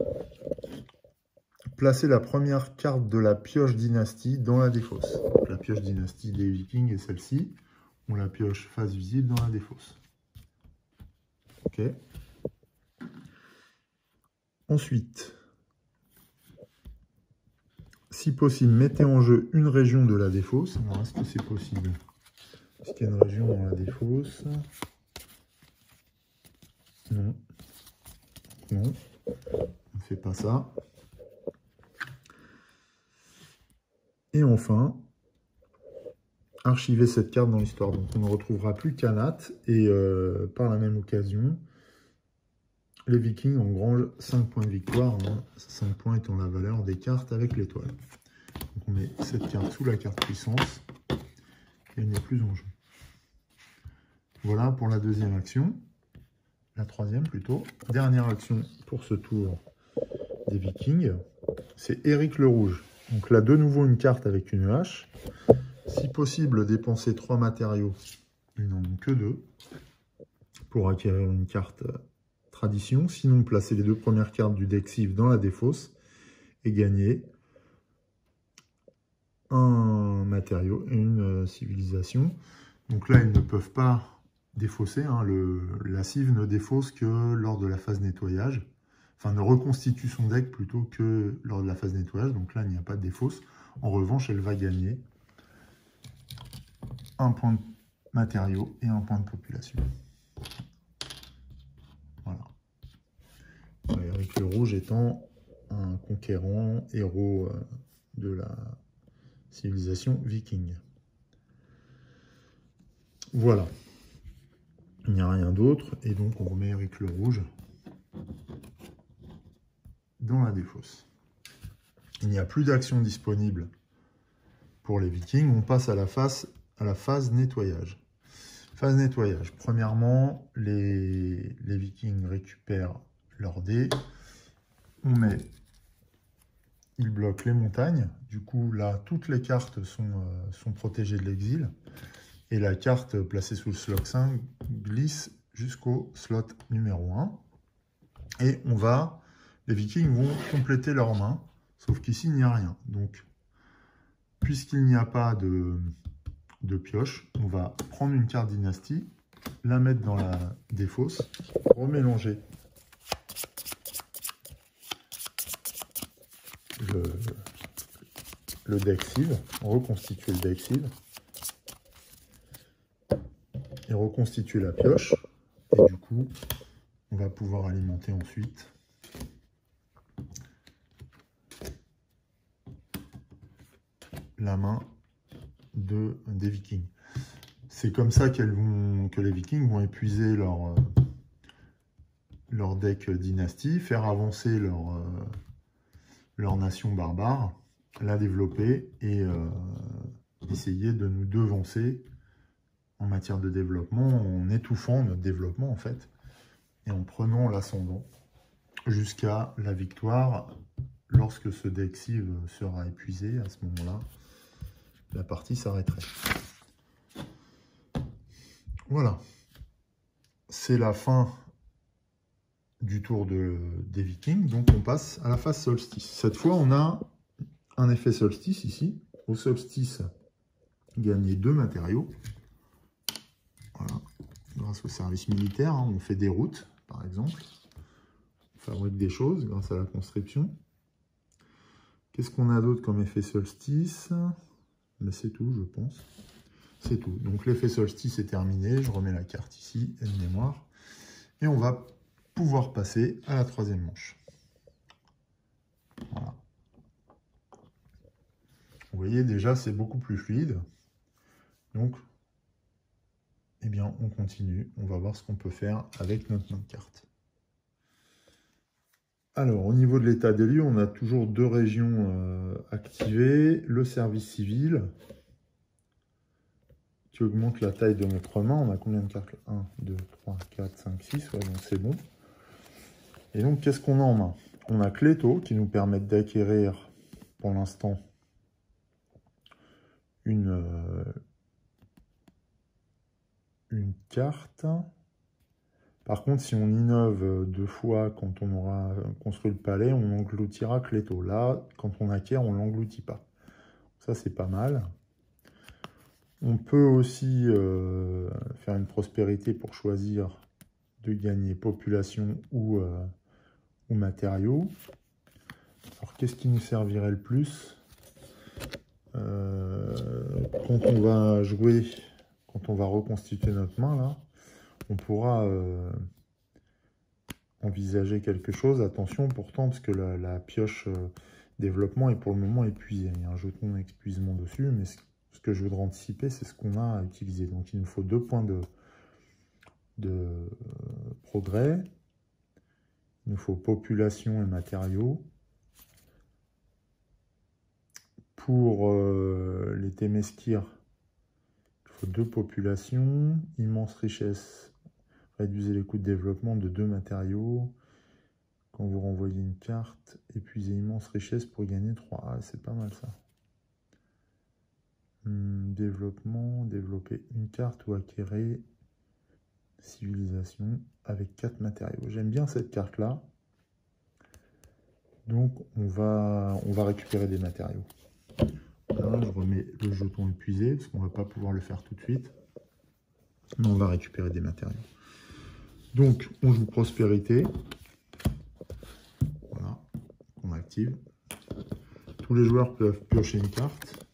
placer la première carte de la pioche dynastie dans la défausse. Donc, la pioche dynastie des Vikings est celle-ci. On la pioche face visible dans la défausse. Ok. Ensuite, si possible, mettez en jeu une région de la défausse. Alors, est-ce que c'est possible? Est-ce qu'il y a une région dans la défausse? Non. Non. On ne fait pas ça. Et enfin, archiver cette carte dans l'histoire. Donc, on ne retrouvera plus Khanat. Et par la même occasion, les Vikings engrangent 5 points de victoire. Hein, 5 points étant la valeur des cartes avec l'étoile. Donc, on met cette carte sous la carte puissance. Et elle n'est plus en jeu. Voilà pour la deuxième action. La troisième plutôt. Dernière action pour ce tour des Vikings. C'est Éric le Rouge. Donc là, de nouveau, une carte avec une hache. Si possible, dépenser 3 matériaux. Ils n'en ont que 2. Pour acquérir une carte tradition. Sinon, placer les 2 premières cartes du deck Civ dans la défausse. Et gagner un matériau et une civilisation. Donc là, ils ne peuvent pas défausser. Hein, la cive ne défausse que lors de la phase nettoyage. Enfin, ne reconstitue son deck plutôt que lors de la phase nettoyage. Donc là, il n'y a pas de défausse. En revanche, elle va gagner un point de matériaux et un point de population. Voilà. Avec le rouge étant un conquérant, héros de la civilisation viking. Voilà. Il n'y a rien d'autre. Et donc, on remet avec le rouge dans la défausse. Il n'y a plus d'action disponible pour les vikings. On passe à la phase nettoyage. Phase nettoyage. Premièrement, les vikings récupèrent leurs dés. Ils bloquent les montagnes. Du coup, là, toutes les cartes sont protégées de l'exil. Et la carte placée sous le slot 5 glisse jusqu'au slot numéro 1. Et les vikings vont compléter leur main. Sauf qu'ici, il n'y a rien. Donc, puisqu'il n'y a pas de pioche, on va prendre une carte dynastie, la mettre dans la défausse, remélanger le deck cive, reconstituer le deck cive, et reconstituer la pioche. Et du coup, on va pouvoir alimenter ensuite la main des vikings. C'est comme ça que les vikings vont épuiser leur deck dynastie, faire avancer leur nation barbare, la développer et essayer de nous devancer en matière de développement, en étouffant notre développement en fait, et en prenant l'ascendant jusqu'à la victoire. Lorsque ce deck cive sera épuisé, à ce moment-là, la partie s'arrêterait. Voilà. C'est la fin du tour des vikings. Donc on passe à la phase solstice. Cette fois, on a un effet solstice ici. Au solstice, gagner 2 matériaux. Voilà. Grâce au service militaire, hein, on fait des routes, par exemple. On fabrique des choses grâce à la conscription. Qu'est-ce qu'on a d'autre comme effet solstice? Mais c'est tout, je pense. C'est tout. Donc l'effet solstice est terminé. Je remets la carte ici, aide-mémoire. Et on va pouvoir passer à la 3e manche. Voilà. Vous voyez, déjà, c'est beaucoup plus fluide. Donc, eh bien, on continue. On va voir ce qu'on peut faire avec notre main de carte. Alors, au niveau de l'état des lieux, on a toujours 2 régions activées. Le service civil, qui augmente la taille de notre main. On a combien de cartes? 1, 2, 3, 4, 5, 6. Ouais, donc c'est bon. Et donc, qu'est-ce qu'on a en main? On a Cléto, qui nous permettent d'acquérir, pour l'instant, une carte. Par contre, si on innove 2 fois quand on aura construit le palais, on engloutira Cléto. Là, quand on acquiert, on ne l'engloutit pas. Ça, c'est pas mal. On peut aussi faire une prospérité pour choisir de gagner population ou matériaux. Alors, qu'est-ce qui nous servirait le plus? Quand on va jouer, quand on va reconstituer notre main, là, on pourra envisager quelque chose. Attention pourtant, parce que la pioche développement est pour le moment épuisée. Il y a un jeton d'épuisement dessus, mais ce que je voudrais anticiper, c'est ce qu'on a à utiliser. Donc il nous faut 2 points de progrès. Il nous faut population et matériaux. Pour les Témesquirs, il faut 2 populations. Immense richesse. Réduisez les coûts de développement de 2 matériaux. Quand vous renvoyez une carte, épuisez immense richesse pour gagner 3. Ah, c'est pas mal ça. Développement, développer une carte ou acquérir civilisation avec 4 matériaux. J'aime bien cette carte-là. Donc, on va récupérer des matériaux. Voilà, je remets le jeton épuisé, parce qu'on ne va pas pouvoir le faire tout de suite. mais on va récupérer des matériaux. Donc, on joue prospérité. Voilà, on active. Tous les joueurs peuvent piocher une carte.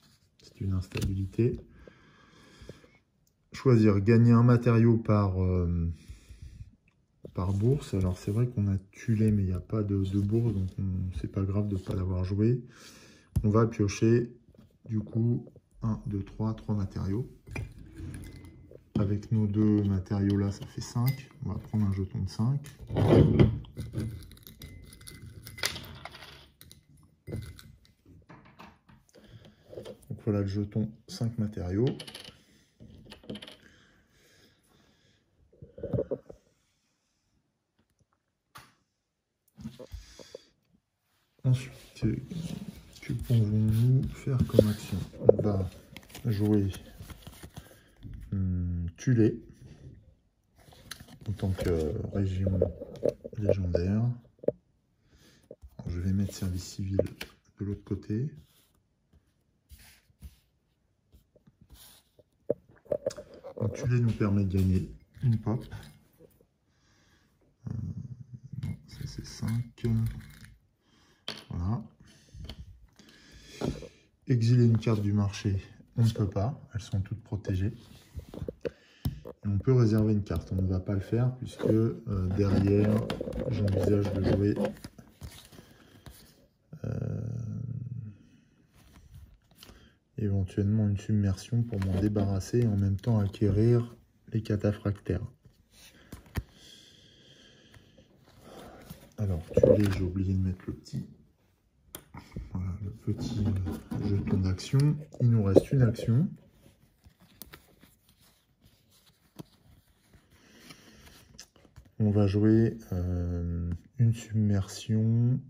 C'est une instabilité. Choisir gagner un matériau par bourse. Alors, c'est vrai qu'on a Tulé, mais il n'y a pas de bourse, donc c'est pas grave de ne pas l'avoir joué. On va piocher, du coup, 1, 2, 3 matériaux. Avec nos 2 matériaux là, ça fait 5. On va prendre un jeton de 5. Donc voilà le jeton 5 matériaux. Ensuite, que pouvons-nous faire comme action? On va jouer Tulé en tant que région légendaire. Alors, je vais mettre service civil de l'autre côté. Donc, Tulé nous permet de gagner une pop. Non, ça c'est 5. Voilà. Exiler une carte du marché, on ne peut pas. Elles sont toutes protégées. Et on peut réserver une carte. On ne va pas le faire puisque derrière, j'envisage de jouer éventuellement une submersion pour m'en débarrasser et en même temps acquérir les cataphractaires. Alors, j'ai oublié de mettre le petit. Voilà, le petit jeton d'action. Il nous reste une action. On va jouer une submersion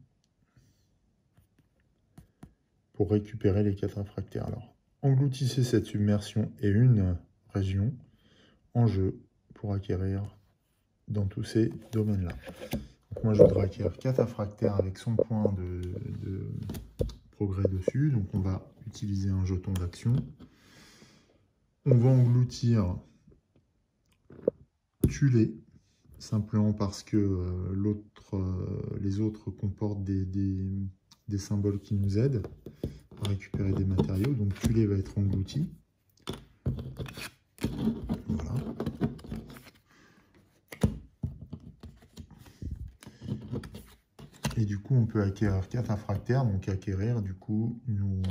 pour récupérer les cataphractaires. Alors, engloutissez cette submersion et une région en jeu pour acquérir dans tous ces domaines-là. Moi, je voudrais acquérir cataphractaire avec son point de progrès dessus. Donc, on va utiliser un jeton d'action. On va engloutir Tulé, simplement parce que les autres comportent des symboles qui nous aident à récupérer des matériaux. Donc, Tulé va être englouti. Voilà. Et du coup, on peut acquérir cataphractaire. Donc, acquérir, du coup, nous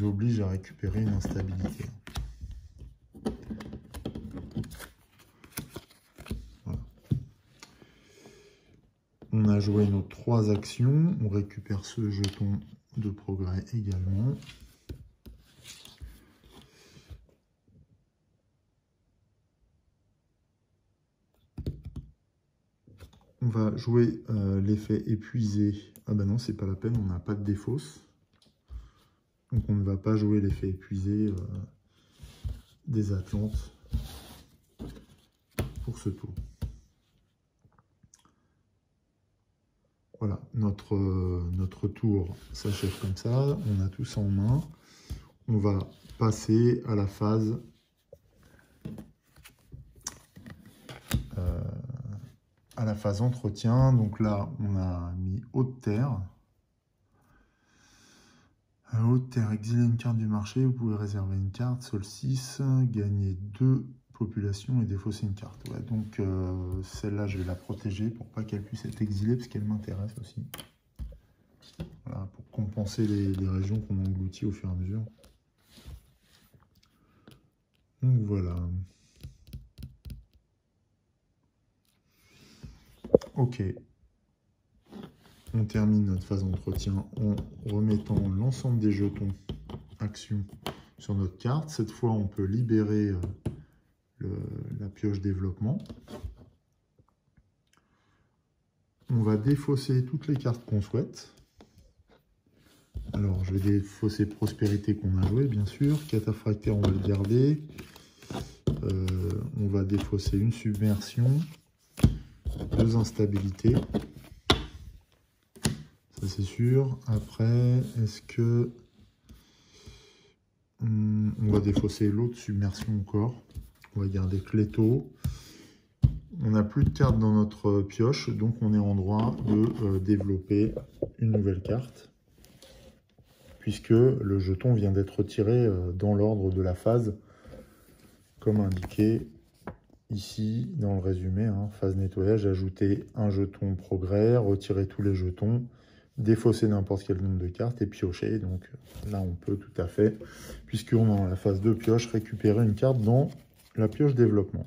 oblige à récupérer une instabilité. Voilà. On a joué nos 3 actions. On récupère ce jeton de progrès également. On va jouer l'effet épuisé. Ah ben non, c'est pas la peine, on n'a pas de défausse. Donc on ne va pas jouer l'effet épuisé des Atlantes pour ce tour. Voilà, notre tour s'achève comme ça. On a tout ça en main. On va passer à la phase entretien. Donc là, on a mis haute terre. Haute terre, exiler une carte du marché. Vous pouvez réserver une carte. Sol 6, gagner 2 populations et défausser une carte. Ouais, donc celle-là, je vais la protéger pour pas qu'elle puisse être exilée parce qu'elle m'intéresse aussi. Voilà, pour compenser les régions qu'on engloutit au fur et à mesure. Donc voilà. Ok. On termine notre phase d'entretien en remettant l'ensemble des jetons actions sur notre carte. Cette fois, on peut libérer la pioche développement. On va défausser toutes les cartes qu'on souhaite. Alors, je vais défausser prospérité qu'on a joué, bien sûr. Cataphractaire, on va le garder. On va défausser une submersion. 2 instabilités. Ça, c'est sûr. Après, est-ce que... on va défausser l'autre submersion encore. On va garder Cléto. On n'a plus de cartes dans notre pioche, donc on est en droit de développer une nouvelle carte, puisque le jeton vient d'être retiré dans l'ordre de la phase, comme indiqué ici dans le résumé. Hein, phase nettoyage, ajouter un jeton progrès, retirer tous les jetons, défausser n'importe quel nombre de cartes et piocher. Donc là, on peut tout à fait, puisqu'on est dans la phase de pioche, récupérer une carte dans la pioche développement.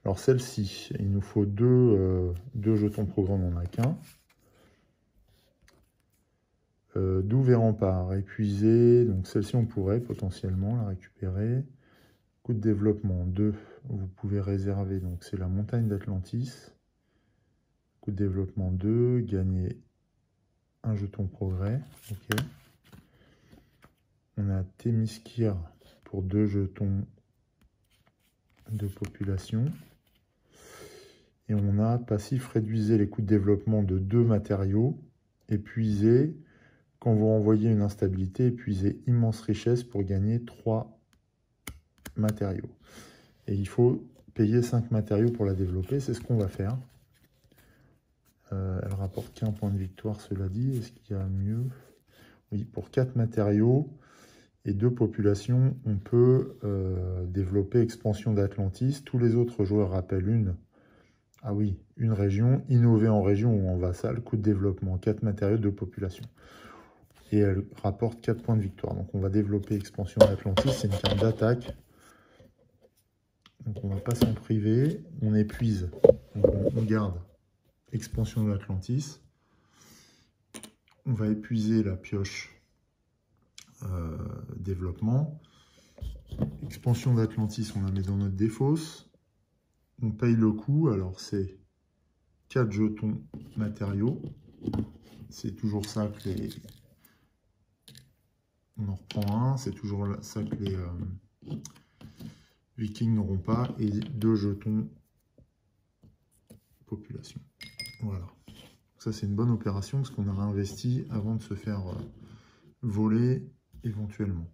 Alors celle-ci, il nous faut deux jetons programme, on n'en a qu'un. Douve et rempart, épuisé. Donc celle-ci, on pourrait potentiellement la récupérer. Coût de développement 2, vous pouvez réserver. Donc c'est la montagne d'Atlantis. Coût de développement 2, gagner un jeton progrès. Okay. On a Témiskir pour 2 jetons de population. Et on a passif, réduisez les coûts de développement de 2 matériaux. Épuisez, quand vous renvoyez une instabilité, épuisez immense richesse pour gagner 3 matériaux. Et il faut payer 5 matériaux pour la développer, c'est ce qu'on va faire. Elle rapporte qu'un point de victoire, cela dit. Est-ce qu'il y a mieux? Oui, pour 4 matériaux et 2 populations, on peut développer expansion d'Atlantis. Tous les autres joueurs rappellent une région, innover en région ou en vassal, coût de développement, 4 matériaux, 2 populations. Et elle rapporte 4 points de victoire. Donc on va développer expansion d'Atlantis, c'est une carte d'attaque. Donc on ne va pas s'en priver, on épuise, donc on garde expansion d'Atlantis. On va épuiser la pioche développement. Expansion d'Atlantis, on la met dans notre défausse. On paye le coût, alors c'est 4 jetons matériaux. C'est toujours ça que les... On en reprend un, c'est toujours ça que les Vikings n'auront pas. Et 2 jetons population. Voilà. Ça, c'est une bonne opération parce qu'on a réinvesti avant de se faire voler éventuellement.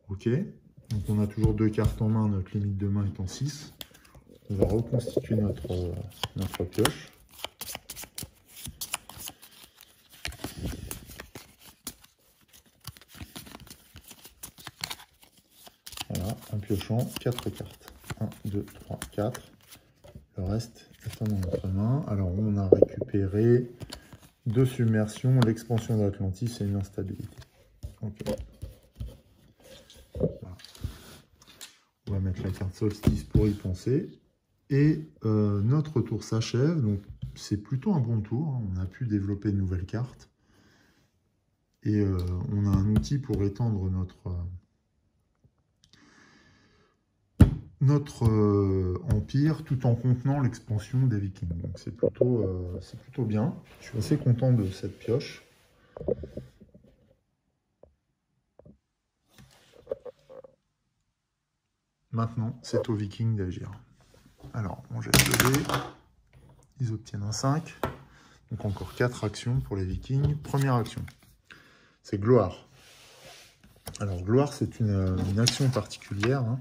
Ok. Donc, on a toujours 2 cartes en main. Notre limite de main étant 6. On va reconstituer notre pioche. Voilà, en piochant 4 cartes. 1, 2, 3, 4. Le reste étant dans notre main. Alors, on a récupéré 2 submersions, l'expansion d'Atlantis et une instabilité. Okay. Voilà. On va mettre la carte solstice pour y penser. Et notre tour s'achève. Donc, c'est plutôt un bon tour. Hein. On a pu développer de nouvelles cartes. Et on a un outil pour étendre notre empire tout en contenant l'expansion des Vikings. Donc c'est plutôt bien. Je suis assez content de cette pioche. Maintenant, c'est aux Vikings d'agir. Alors, on jette le dé. Ils obtiennent un 5. Donc encore 4 actions pour les Vikings. Première action, c'est gloire. Alors gloire, c'est une action particulière. Hein.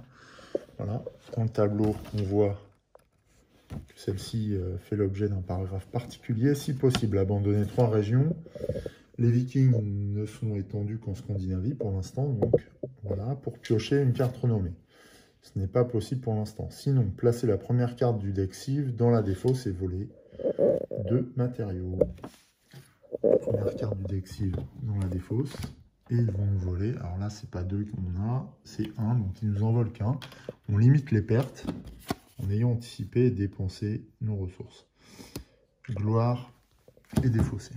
Voilà. Dans le tableau, on voit que celle-ci fait l'objet d'un paragraphe particulier. Si possible, abandonner 3 régions. Les Vikings ne sont étendus qu'en Scandinavie pour l'instant. Donc voilà, pour piocher une carte renommée. Ce n'est pas possible pour l'instant. Sinon, placer la première carte du deck Civ dans la défausse et voler 2 matériaux. Première carte du deck Civ dans la défausse. Et ils vont nous voler. Alors là, c'est pas 2 qu'on a, c'est 1. Donc ils nous en volent qu'un. On limite les pertes en ayant anticipé et dépensé nos ressources. Gloire et défaussé.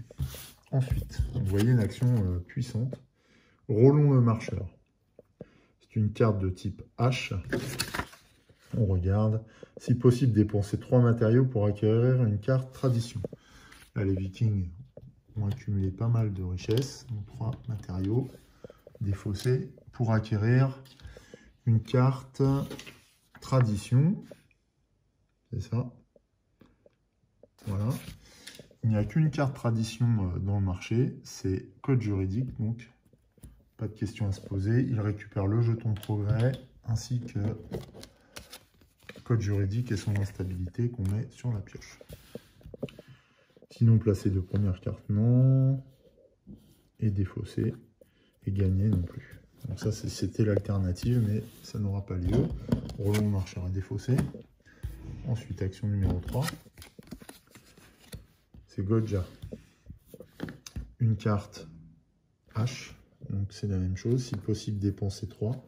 Ensuite, vous voyez une action puissante. Roulons le marcheur. C'est une carte de type H. On regarde. Si possible, dépenser 3 matériaux pour acquérir une carte tradition. Là, les Vikings ont accumulé pas mal de richesses. Donc 3 matériaux défaussés pour acquérir une carte tradition. C'est ça. Voilà. Il n'y a qu'une carte tradition dans le marché. C'est code juridique. Donc, pas de question à se poser. Il récupère le jeton progrès ainsi que code juridique et son instabilité qu'on met sur la pioche. Sinon, placer de première carte, non. Et défausser et gagner non plus. Donc ça, c'était l'alternative, mais ça n'aura pas lieu. Relon marchera défaussé. Ensuite, action numéro 3. C'est Godja. Une carte H. Donc c'est la même chose. Si possible, dépenser 3.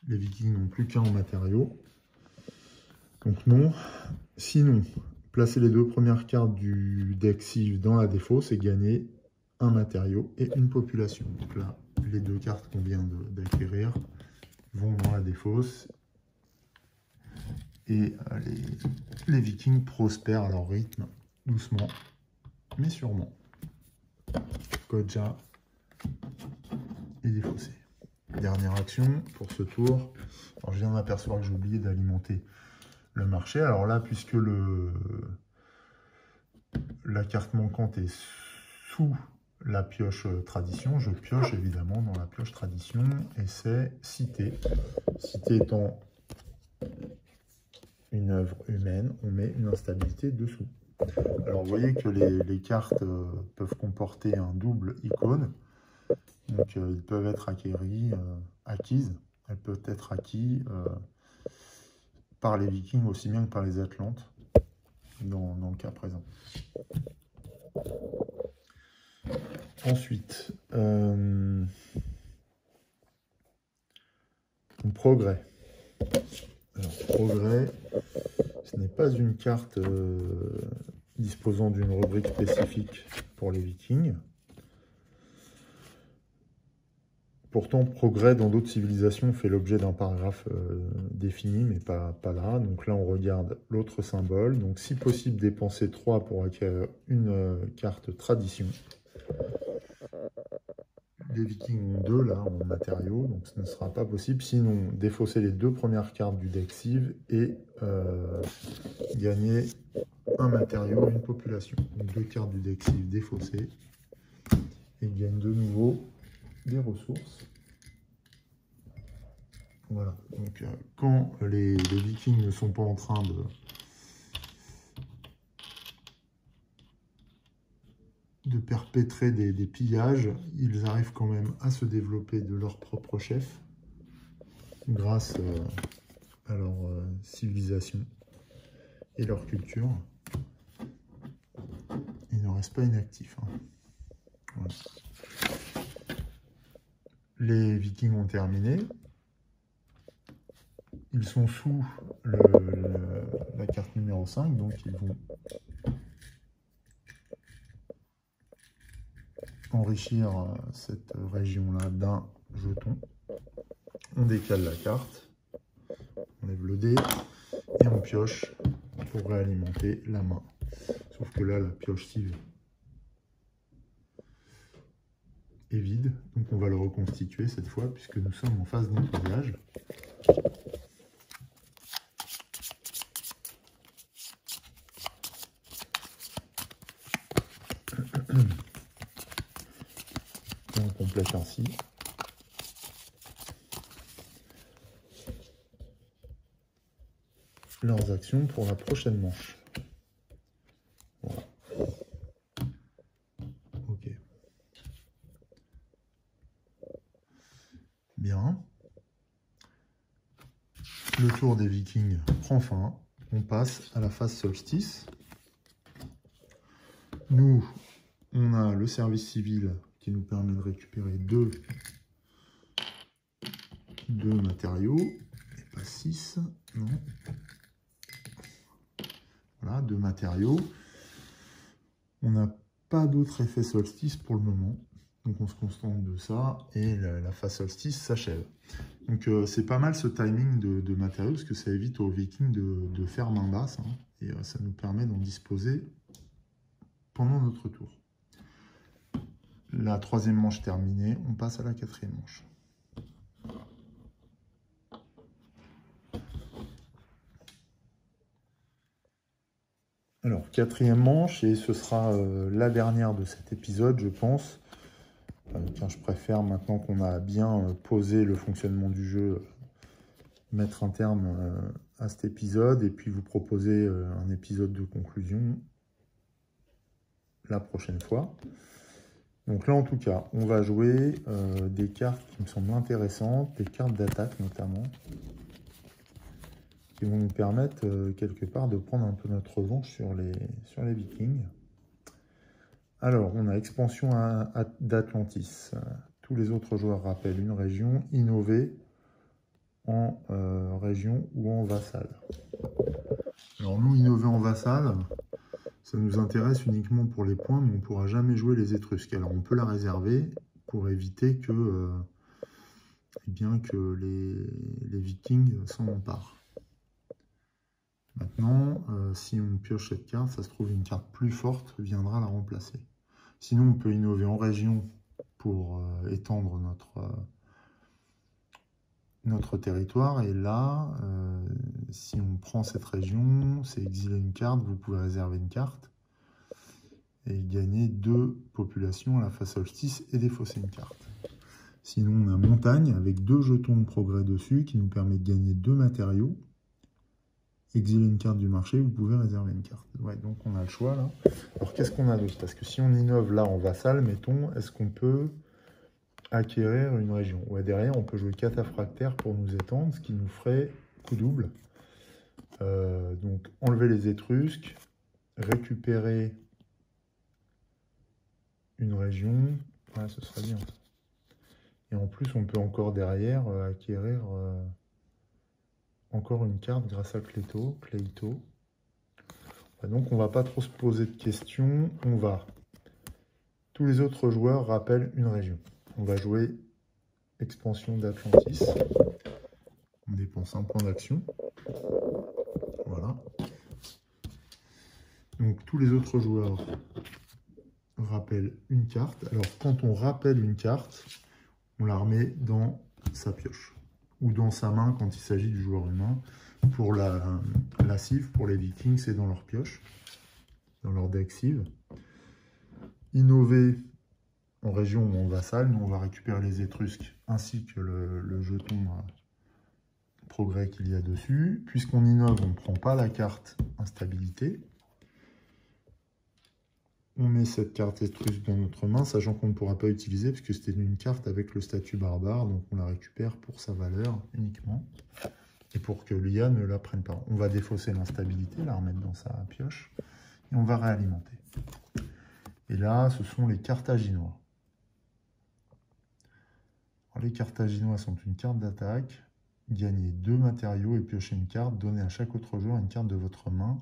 Les Vikings n'ont plus qu'un en matériaux. Donc non. Sinon, placer les 2 premières cartes du deck Civ dans la défausse et gagner un matériau et une population. Donc là, les 2 cartes qu'on vient d'acquérir vont dans la défausse. Et les Vikings prospèrent à leur rythme, doucement, mais sûrement. Godja est défaussé. Dernière action pour ce tour. Alors, je viens de m'apercevoir que j'ai oublié d'alimenter le marché. Alors là, puisque la carte manquante est sous la pioche tradition, je pioche évidemment dans la pioche tradition et c'est cité. Cité étant une œuvre humaine, on met une instabilité dessous. Alors vous voyez que les cartes peuvent comporter un double icône. Donc ils peuvent être acquises. Elles peuvent être acquises par les Vikings aussi bien que par les Atlantes dans le cas présent. Ensuite, progrès. Alors, progrès, ce n'est pas une carte disposant d'une rubrique spécifique pour les Vikings. Pourtant, progrès dans d'autres civilisations fait l'objet d'un paragraphe défini, mais pas là. Donc là, on regarde l'autre symbole. Donc, si possible, dépenser 3 pour acquérir une carte tradition. Les Vikings ont 2 là en matériaux, donc ce ne sera pas possible. Sinon, défausser les 2 premières cartes du deck Civ et gagner un matériau et une population. Donc 2 cartes du deck Civ défaussées et gagne de nouveau des ressources. Voilà. Donc quand les Vikings ne sont pas en train de perpétrer des pillages, ils arrivent quand même à se développer de leur propre chef grâce à leur civilisation et leur culture. Ils ne restent pas inactifs. Hein. Voilà. Les Vikings ont terminé. Ils sont sous la carte numéro 5, donc ils vont enrichir cette région-là d'un jeton. On décale la carte, on lève le dé et on pioche pour réalimenter la main. Sauf que là, la pioche Civ est vide, donc on va le reconstituer cette fois puisque nous sommes en phase de nettoyage. Et on complète ainsi leurs actions pour la prochaine manche. Voilà. Ok. Bien. Le tour des Vikings prend fin. On passe à la phase solstice. Nous, on a le service civil qui nous permet de récupérer deux matériaux, et pas 6, non. Voilà, 2 matériaux. On n'a pas d'autre effet solstice pour le moment, donc on se contente de ça, et la phase solstice s'achève. Donc c'est pas mal ce timing de matériaux, parce que ça évite aux Vikings de faire main basse, hein, et ça nous permet d'en disposer pendant notre tour. La 3e manche terminée, on passe à la 4e manche. Alors, 4e manche, et ce sera la dernière de cet épisode, je pense. Tiens, je préfère, maintenant qu'on a bien posé le fonctionnement du jeu, mettre un terme à cet épisode et puis vous proposer un épisode de conclusion la prochaine fois. Donc là, en tout cas, on va jouer des cartes qui me semblent intéressantes, des cartes d'attaque notamment, qui vont nous permettre quelque part de prendre un peu notre revanche sur les Vikings. Alors, on a expansion d'Atlantis. Tous les autres joueurs rappellent une région, innover en région ou en vassal. Alors nous, innover en vassal, ça nous intéresse uniquement pour les points, mais on ne pourra jamais jouer les Étrusques. Alors on peut la réserver pour éviter que, eh bien, que les Vikings s'en emparent. Maintenant, si on pioche cette carte, ça se trouve une carte plus forte viendra la remplacer. Sinon, on peut innover en région pour étendre notre territoire. Et là, si on prend cette région, c'est exiler une carte, vous pouvez réserver une carte et gagner 2 populations à la face solstice et défausser une carte. Sinon, on a montagne avec 2 jetons de progrès dessus qui nous permet de gagner 2 matériaux. Exiler une carte du marché, vous pouvez réserver une carte. Ouais, donc on a le choix là. Alors qu'est-ce qu'on a d'autre? Parce que si on innove là en vassal, mettons, est-ce qu'on peut acquérir une région? Ouais, derrière, on peut jouer cataphractaire pour nous étendre, ce qui nous ferait coup double. Donc enlever les Étrusques, récupérer une région, ouais, ce serait bien. Et en plus, on peut encore derrière acquérir encore une carte grâce à Cleito. Donc on ne va pas trop se poser de questions. Tous les autres joueurs rappellent une région. On va jouer expansion d'Atlantis. On dépense un point d'action. Voilà. Donc tous les autres joueurs rappellent une carte. Alors quand on rappelle une carte, on la remet dans sa pioche ou dans sa main quand il s'agit du joueur humain. Pour la cive, pour les Vikings, c'est dans leur pioche, dans leur deck cive. Innover en région ou en vassal, nous on va récupérer les Étrusques ainsi que le jeton progrès qu'il y a dessus. Puisqu'on innove, on ne prend pas la carte instabilité. On met cette carte Étrusque dans notre main, sachant qu'on ne pourra pas utiliser parce que c'était une carte avec le statut barbare, donc on la récupère pour sa valeur uniquement. Et pour que l'IA ne la prenne pas. On va défausser l'instabilité, la remettre dans sa pioche, et on va réalimenter. Et là, ce sont les Carthaginois. Alors, les Carthaginois sont une carte d'attaque. Gagnez 2 matériaux et piochez une carte. Donnez à chaque autre joueur une carte de votre main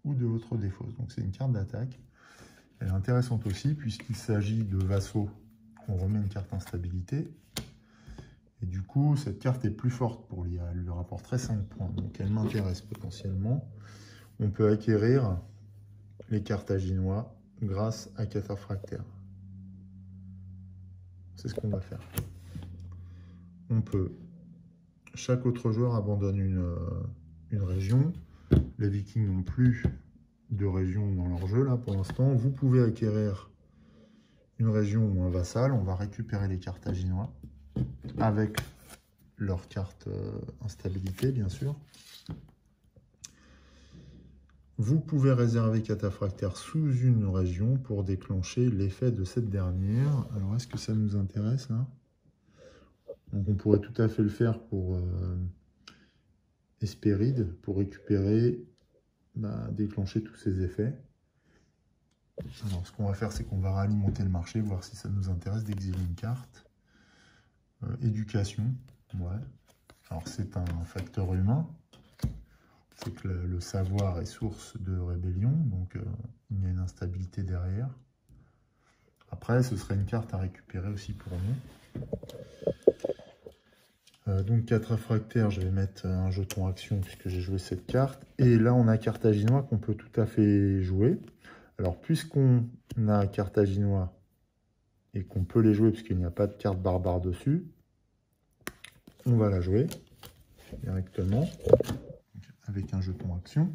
ou de votre défausse. Donc c'est une carte d'attaque. Elle est intéressante aussi, puisqu'il s'agit de vassaux. On remet une carte instabilité. Et du coup, cette carte est plus forte pour l'IA. Elle lui rapporterait 5 points. Donc elle m'intéresse potentiellement. On peut acquérir les Carthaginois grâce à cataphractaire. C'est ce qu'on va faire. On peut... Chaque autre joueur abandonne une région. Les Vikings n'ont plus de région dans leur jeu là pour l'instant. Vous pouvez acquérir une région ou un vassal. On va récupérer les Carthaginois avec leur carte instabilité, bien sûr. Vous pouvez réserver cataphractaire sous une région pour déclencher l'effet de cette dernière. Alors, est-ce que ça nous intéresse là? Donc, on pourrait tout à fait le faire pour Hespéride, pour récupérer, déclencher tous ces effets. Alors, ce qu'on va faire, c'est qu'on va réalimenter le marché, voir si ça nous intéresse d'exiler une carte. Éducation, ouais. Alors, c'est un facteur humain. C'est que le savoir est source de rébellion, donc il y a une instabilité derrière. Après, ce serait une carte à récupérer aussi pour nous. Donc cataphractaire, je vais mettre un jeton action puisque j'ai joué cette carte. Et là, on a Carthaginois qu'on peut tout à fait jouer. Alors, puisqu'on a Carthaginois et qu'on peut les jouer puisqu'il n'y a pas de carte barbare dessus, on va la jouer directement avec un jeton action.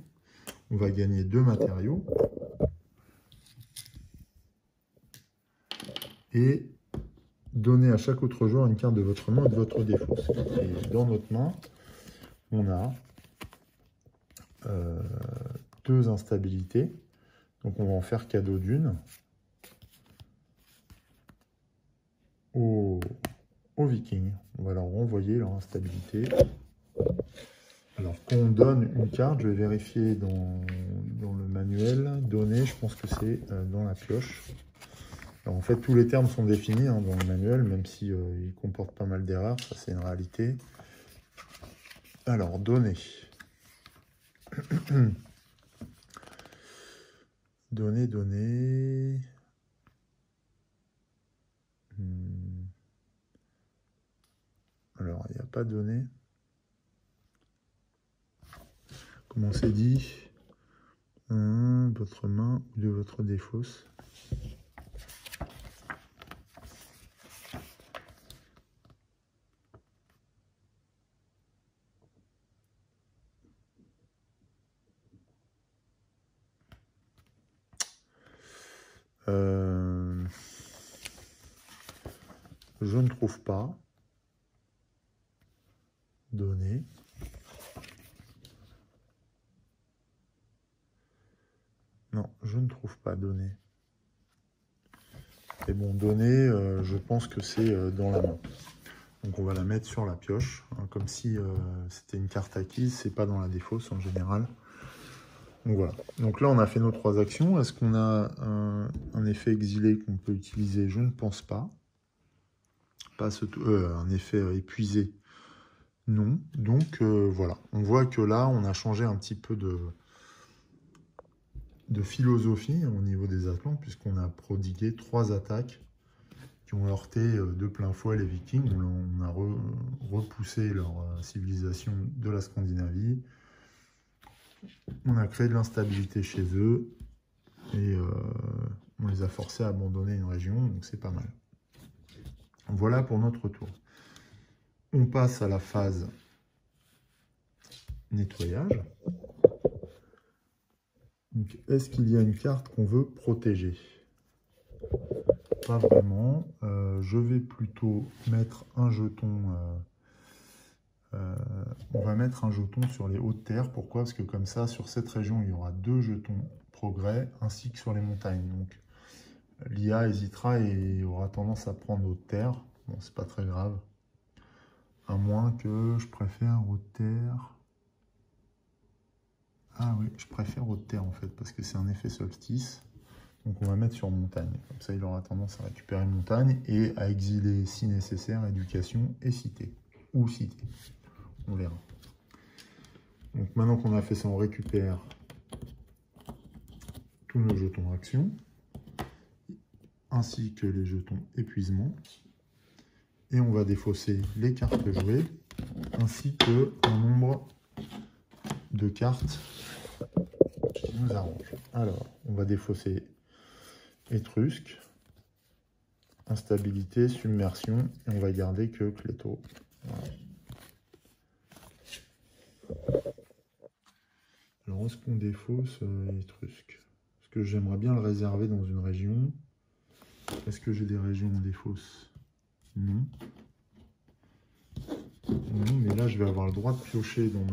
On va gagner 2 matériaux. Et donner à chaque autre joueur une carte de votre main ou de votre défaut. Et dans notre main, on a 2 instabilités. Donc on va en faire cadeau d'une aux Vikings. On va leur renvoyer leur instabilité. Alors quand on donne une carte, je vais vérifier dans le manuel. Donner, je pense que c'est dans la pioche. Alors, en fait, tous les termes sont définis dans le manuel, même si ils comportent pas mal d'erreurs. Ça, c'est une réalité. Alors, donner. Donner. Alors, il n'y a pas donné. Comme on s'est dit, votre main ou de votre défausse. Je ne trouve pas. Donner. Non, je ne trouve pas donner. Et bon, donner, je pense que c'est dans la main. Donc on va la mettre sur la pioche, hein, comme si c'était une carte acquise, c'est pas dans la défausse en général. Donc voilà. Donc là, on a fait nos 3 actions. Est-ce qu'on a un effet exilé qu'on peut utiliser? Je ne pense pas. Un effet épuisé? Non. Donc voilà. On voit que là, on a changé un petit peu de philosophie au niveau des Atlantes, puisqu'on a prodigué 3 attaques qui ont heurté de plein fouet les Vikings. On a repoussé leur civilisation de la Scandinavie. On a créé de l'instabilité chez eux et on les a forcés à abandonner une région, donc c'est pas mal. Voilà pour notre tour. On passe à la phase nettoyage. Est-ce qu'il y a une carte qu'on veut protéger? Pas vraiment. Je vais plutôt mettre un jeton. On va mettre un jeton sur les hautes terres. Pourquoi? Parce que comme ça, sur cette région, il y aura 2 jetons progrès, ainsi que sur les montagnes. Donc, l'IA hésitera et aura tendance à prendre haute terre. Bon, c'est pas très grave. À moins que je préfère haute terre. Ah oui, je préfère haute terre en fait, parce que c'est un effet solstice. Donc on va mettre sur montagne. Comme ça, il aura tendance à récupérer montagne et à exiler, si nécessaire, éducation et cité. Ou cité. On verra. Donc maintenant qu'on a fait ça, on récupère tous nos jetons action, ainsi que les jetons épuisement. Et on va défausser les cartes jouées, ainsi que un nombre de cartes qui nous arrange. Alors, on va défausser étrusque, instabilité, submersion, et on va garder que Cléto. Voilà. Alors, est-ce qu'on défausse étrusque? Parce que j'aimerais bien le réserver dans une région. Est-ce que j'ai des régions en défausse? Non. Non, mais là, je vais avoir le droit de piocher dans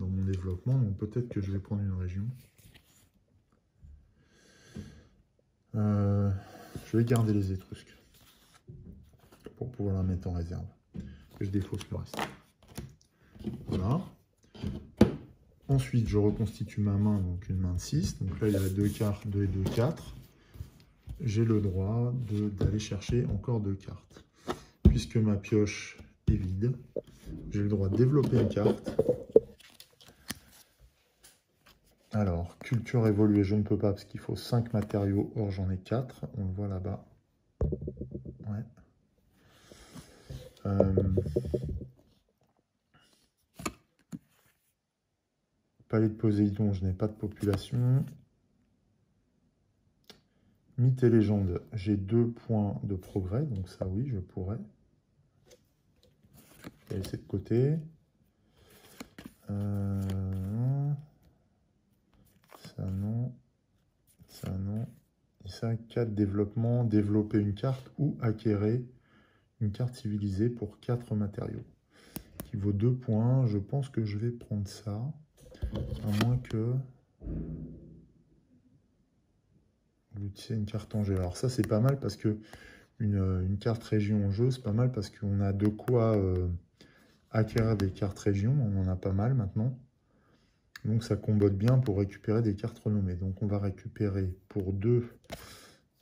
mon développement, donc peut-être que je vais prendre une région. Je vais garder les étrusques pour pouvoir la mettre en réserve. Et je défausse le reste. Voilà. Ensuite, je reconstitue ma main, donc une main de 6. Donc là, il y a 2 cartes, 2 et 2, 4. J'ai le droit d'aller chercher encore 2 cartes. Puisque ma pioche est vide, j'ai le droit de développer une carte. Alors, culture évoluée, je ne peux pas parce qu'il faut 5 matériaux. Or, j'en ai 4. On le voit là-bas. Ouais. Palais de Poséidon, je n'ai pas de population. Mythe et légende, j'ai 2 points de progrès, donc ça oui, je pourrais. Je vais laisser de côté. Ça non. Ça non. Et ça, 4 développements, développer une carte ou acquérir une carte civilisée pour 4 matériaux. qui vaut 2 points. Je pense que je vais prendre ça, à moins que vous utilisez une carte en jeu. Alors ça, c'est pas mal parce que une carte région en jeu, c'est pas mal parce qu'on a de quoi acquérir des cartes région. On en a pas mal maintenant. Donc ça combote bien pour récupérer des cartes renommées. Donc on va récupérer pour 2.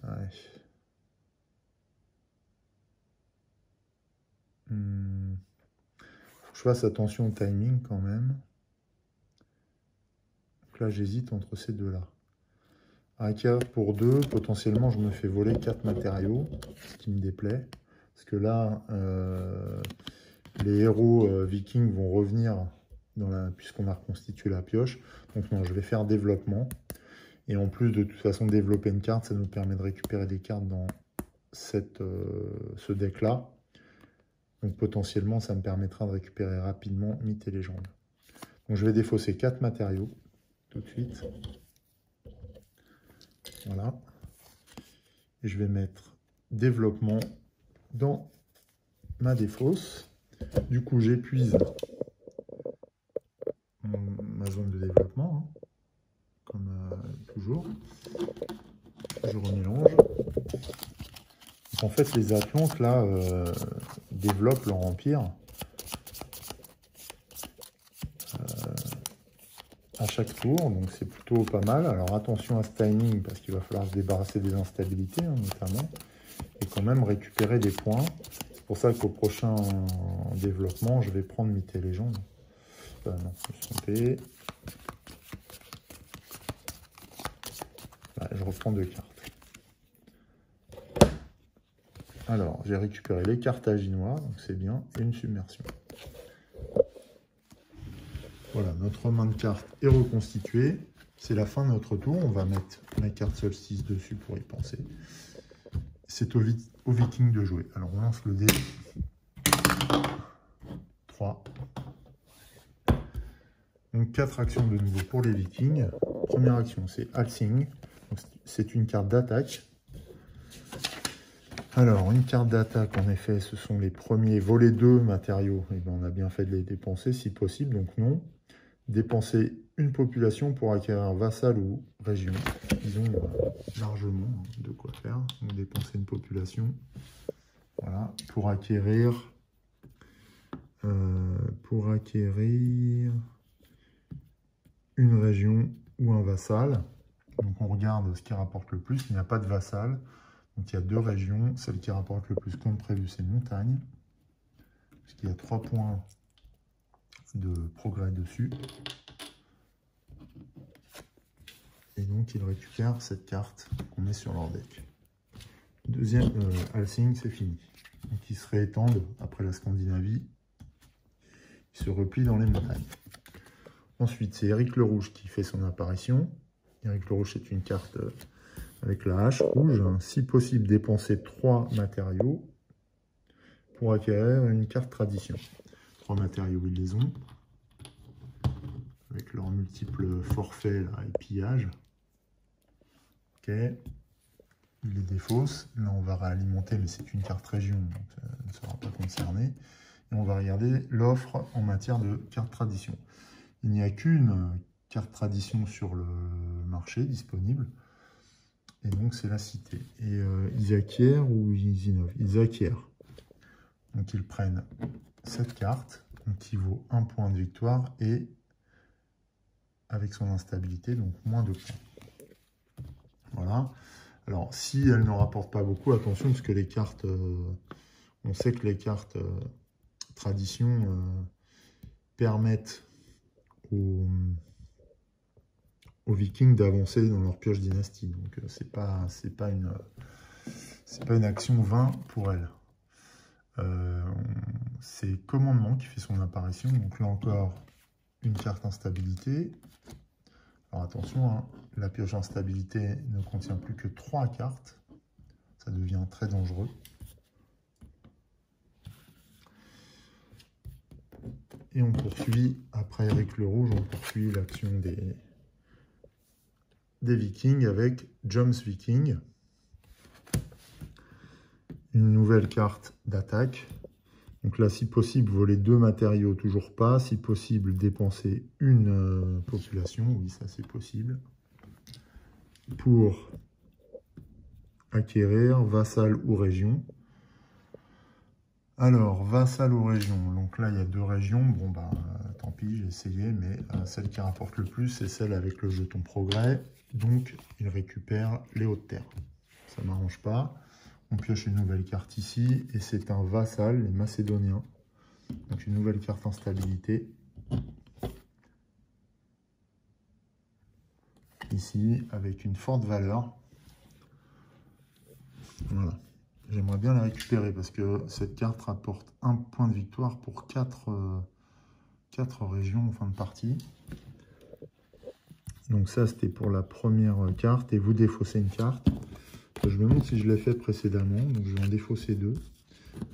Ouais. Faut que je fasse attention au timing quand même. Donc là j'hésite entre ces deux-là. Acquérir pour 2, potentiellement je me fais voler 4 matériaux, ce qui me déplaît. Parce que là, les héros vikings vont revenir puisqu'on a reconstitué la pioche. Donc non, je vais faire développement. Et en plus, de toute façon, développer une carte, ça nous permet de récupérer des cartes dans ce deck-là. Donc potentiellement, ça me permettra de récupérer rapidement Mythes et Légendes. Donc je vais défausser 4 matériaux tout de suite. Voilà. Et je vais mettre développement dans ma défausse. Du coup, j'épuise ma zone de développement, hein, comme toujours. Je remélange. Donc, en fait, les Atlantes, là, développent leur empire. À chaque tour, donc c'est plutôt pas mal. Alors attention à ce timing, parce qu'il va falloir se débarrasser des instabilités, hein, notamment, et quand même récupérer des points. C'est pour ça qu'au prochain développement, je vais prendre Mythes et Légendes. Non, je me suis trompé. Là, je reprends 2 cartes. Alors, j'ai récupéré les Carthaginois, donc c'est bien, et une submersion. Voilà, notre main de cartes est reconstituée. C'est la fin de notre tour. On va mettre la carte solstice dessus pour y penser. C'est au Viking de jouer. Alors, on lance le dé. 3. Donc, 4 actions de nouveau pour les Vikings. Première action, c'est Halsing. C'est une carte d'attaque. Alors, une carte d'attaque, en effet, ce sont les premiers volets 2 matériaux. Et bien, on a bien fait de les dépenser si possible, donc non. Dépenser une population pour acquérir un vassal ou région. Ils ont largement de quoi faire. Donc dépenser une population. Voilà. Pour acquérir une région ou un vassal. Donc on regarde ce qui rapporte le plus. Il n'y a pas de vassal. Donc il y a 2 régions. Celle qui rapporte le plus comme prévu, c'est montagne. Parce qu'il y a 3 points de progrès dessus. Et donc, ils récupèrent cette carte qu'on met sur leur deck. Deuxième, Halsing, c'est fini. Donc, ils se réétendent après la Scandinavie. Ils se replient dans les montagnes. Ensuite, c'est Éric le Rouge qui fait son apparition. Éric le Rouge, c'est une carte avec la hache rouge. Si possible, dépenser 3 matériaux pour acquérir une carte tradition. 3 matériaux, ils les ont. Avec leurs multiples forfaits là, et pillages. Ok, il les défausse. Là, on va réalimenter, mais c'est une carte région, donc ça ne sera pas concerné. Et on va regarder l'offre en matière de carte tradition. Il n'y a qu'une carte tradition sur le marché disponible. Et donc, c'est la cité. Et ils acquièrent ou ils innovent? Ils acquièrent. Donc, ils prennent cette carte, donc, qui vaut 1 point de victoire et avec son instabilité, donc moins de points. Voilà. Alors, si elle ne rapporte pas beaucoup, attention, parce que les cartes, on sait que les cartes tradition permettent aux Vikings d'avancer dans leur pioche dynastie. Donc, c'est pas une action 20 pour elle. C'est Commandement qui fait son apparition. Donc là encore, une carte instabilité. Alors attention, hein, la pioche instabilité ne contient plus que 3 cartes. Ça devient très dangereux. Et on poursuit, après Éric le Rouge, on poursuit l'action des Vikings avec Joms Viking. Une nouvelle carte d'attaque. Donc là, si possible, voler 2 matériaux, toujours pas. Si possible, dépenser une population, oui, ça c'est possible. Pour acquérir vassal ou région. Alors, vassal ou région. Donc là, il y a 2 régions. Bon, bah, tant pis, j'ai essayé, mais celle qui rapporte le plus, c'est celle avec le jeton progrès. Donc, il récupère les hautes terres. Ça ne m'arrange pas. On pioche une nouvelle carte ici, et c'est un vassal, les Macédoniens. Donc, une nouvelle carte instabilité. Ici, avec une forte valeur. Voilà. J'aimerais bien la récupérer parce que cette carte rapporte 1 point de victoire pour 4 régions en fin de partie. Donc ça, c'était pour la première carte. Et vous défaussez une carte. Je me demande si je l'ai fait précédemment. Donc je vais en défausser 2.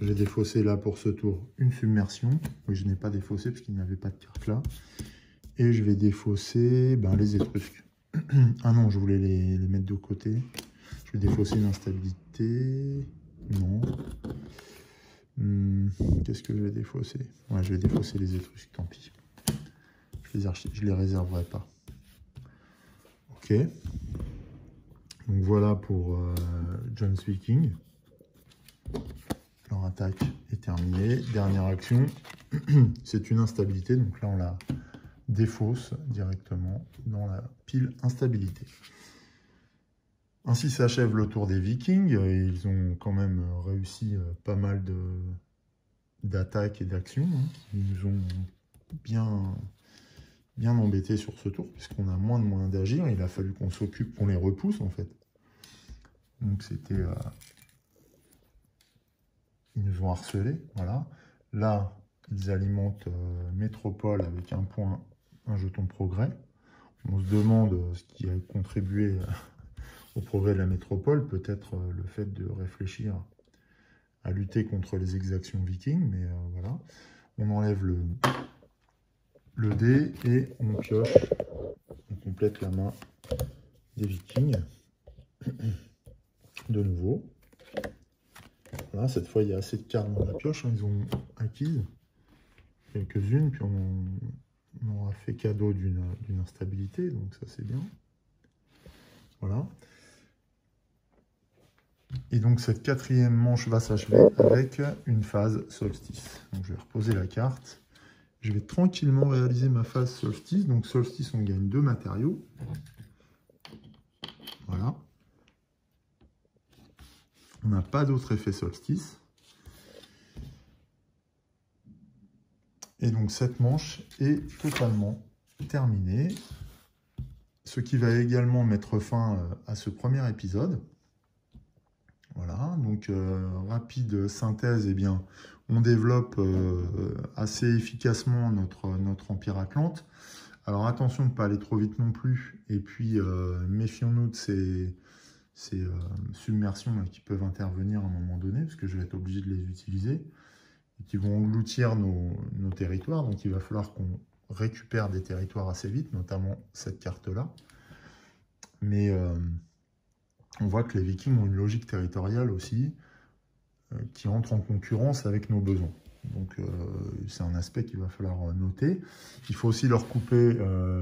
J'ai défaussé là pour ce tour une submersion. Oui, je n'ai pas défaussé parce qu'il n'y avait pas de carte là. Et je vais défausser les Étrusques. Ah non, je voulais les mettre de côté. Je vais défausser une instabilité. Non. Qu'est-ce que je vais défausser? Ouais, je vais défausser les Étrusques, tant pis. Je les réserverai pas. Ok. Donc voilà pour John's Viking. Leur attaque est terminée. Dernière action. C'est une instabilité, donc là on la défausse directement dans la pile instabilité. Ainsi s'achève le tour des Vikings. Ils ont quand même réussi pas mal d'attaques et d'actions qui nous ont bien embêtés sur ce tour, puisqu'on a moins de moyens d'agir. Il a fallu qu'on s'occupe, qu'on les repousse en fait. Donc c'était... ils nous ont harcelés, voilà. Là, ils alimentent Métropole avec un point, un jeton progrès. On se demande ce qui a contribué au progrès de la métropole, peut-être le fait de réfléchir à lutter contre les exactions vikings, mais voilà. On enlève le dé et on pioche, on complète la main des vikings. De nouveau. Voilà, cette fois il y a assez de cartes dans la pioche, ils ont acquis quelques-unes, puis on aura fait cadeau d'une instabilité, donc ça c'est bien. Voilà. Et donc cette 4e manche va s'achever avec une phase solstice. Donc je vais reposer la carte. Je vais tranquillement réaliser ma phase solstice. Donc solstice, on gagne 2 matériaux. Voilà. On n'a pas d'autre effet solstice. Et donc cette manche est totalement terminée. Ce qui va également mettre fin à ce premier épisode. Voilà, donc rapide synthèse, eh bien, on développe assez efficacement notre Empire Atlante. Alors attention de ne pas aller trop vite non plus, et puis méfions-nous de ces submersions là, qui peuvent intervenir à un moment donné, parce que je vais être obligé de les utiliser, et qui vont engloutir nos territoires, donc il va falloir qu'on récupère des territoires assez vite, notamment cette carte-là. Mais... on voit que les Vikings ont une logique territoriale aussi qui entre en concurrence avec nos besoins. Donc c'est un aspect qu'il va falloir noter. Il faut aussi leur couper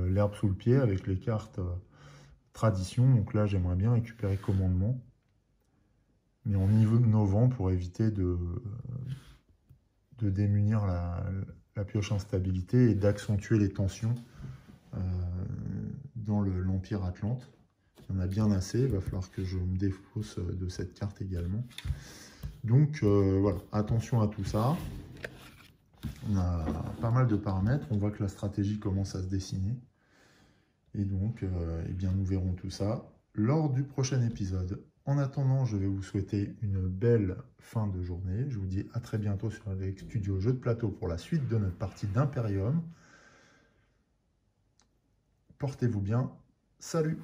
l'herbe sous le pied avec les cartes tradition. Donc là, j'aimerais bien récupérer commandement, mais en innovant pour éviter de démunir la pioche instabilité et d'accentuer les tensions dans l'Empire Atlante. Il y en a bien assez, il va falloir que je me défausse de cette carte également. Donc voilà, attention à tout ça. On a pas mal de paramètres, on voit que la stratégie commence à se dessiner. Et donc, eh bien, nous verrons tout ça lors du prochain épisode. En attendant, je vais vous souhaiter une belle fin de journée. Je vous dis à très bientôt sur Alex Studio Jeux de Plateau pour la suite de notre partie d'Imperium. Portez-vous bien. Salut!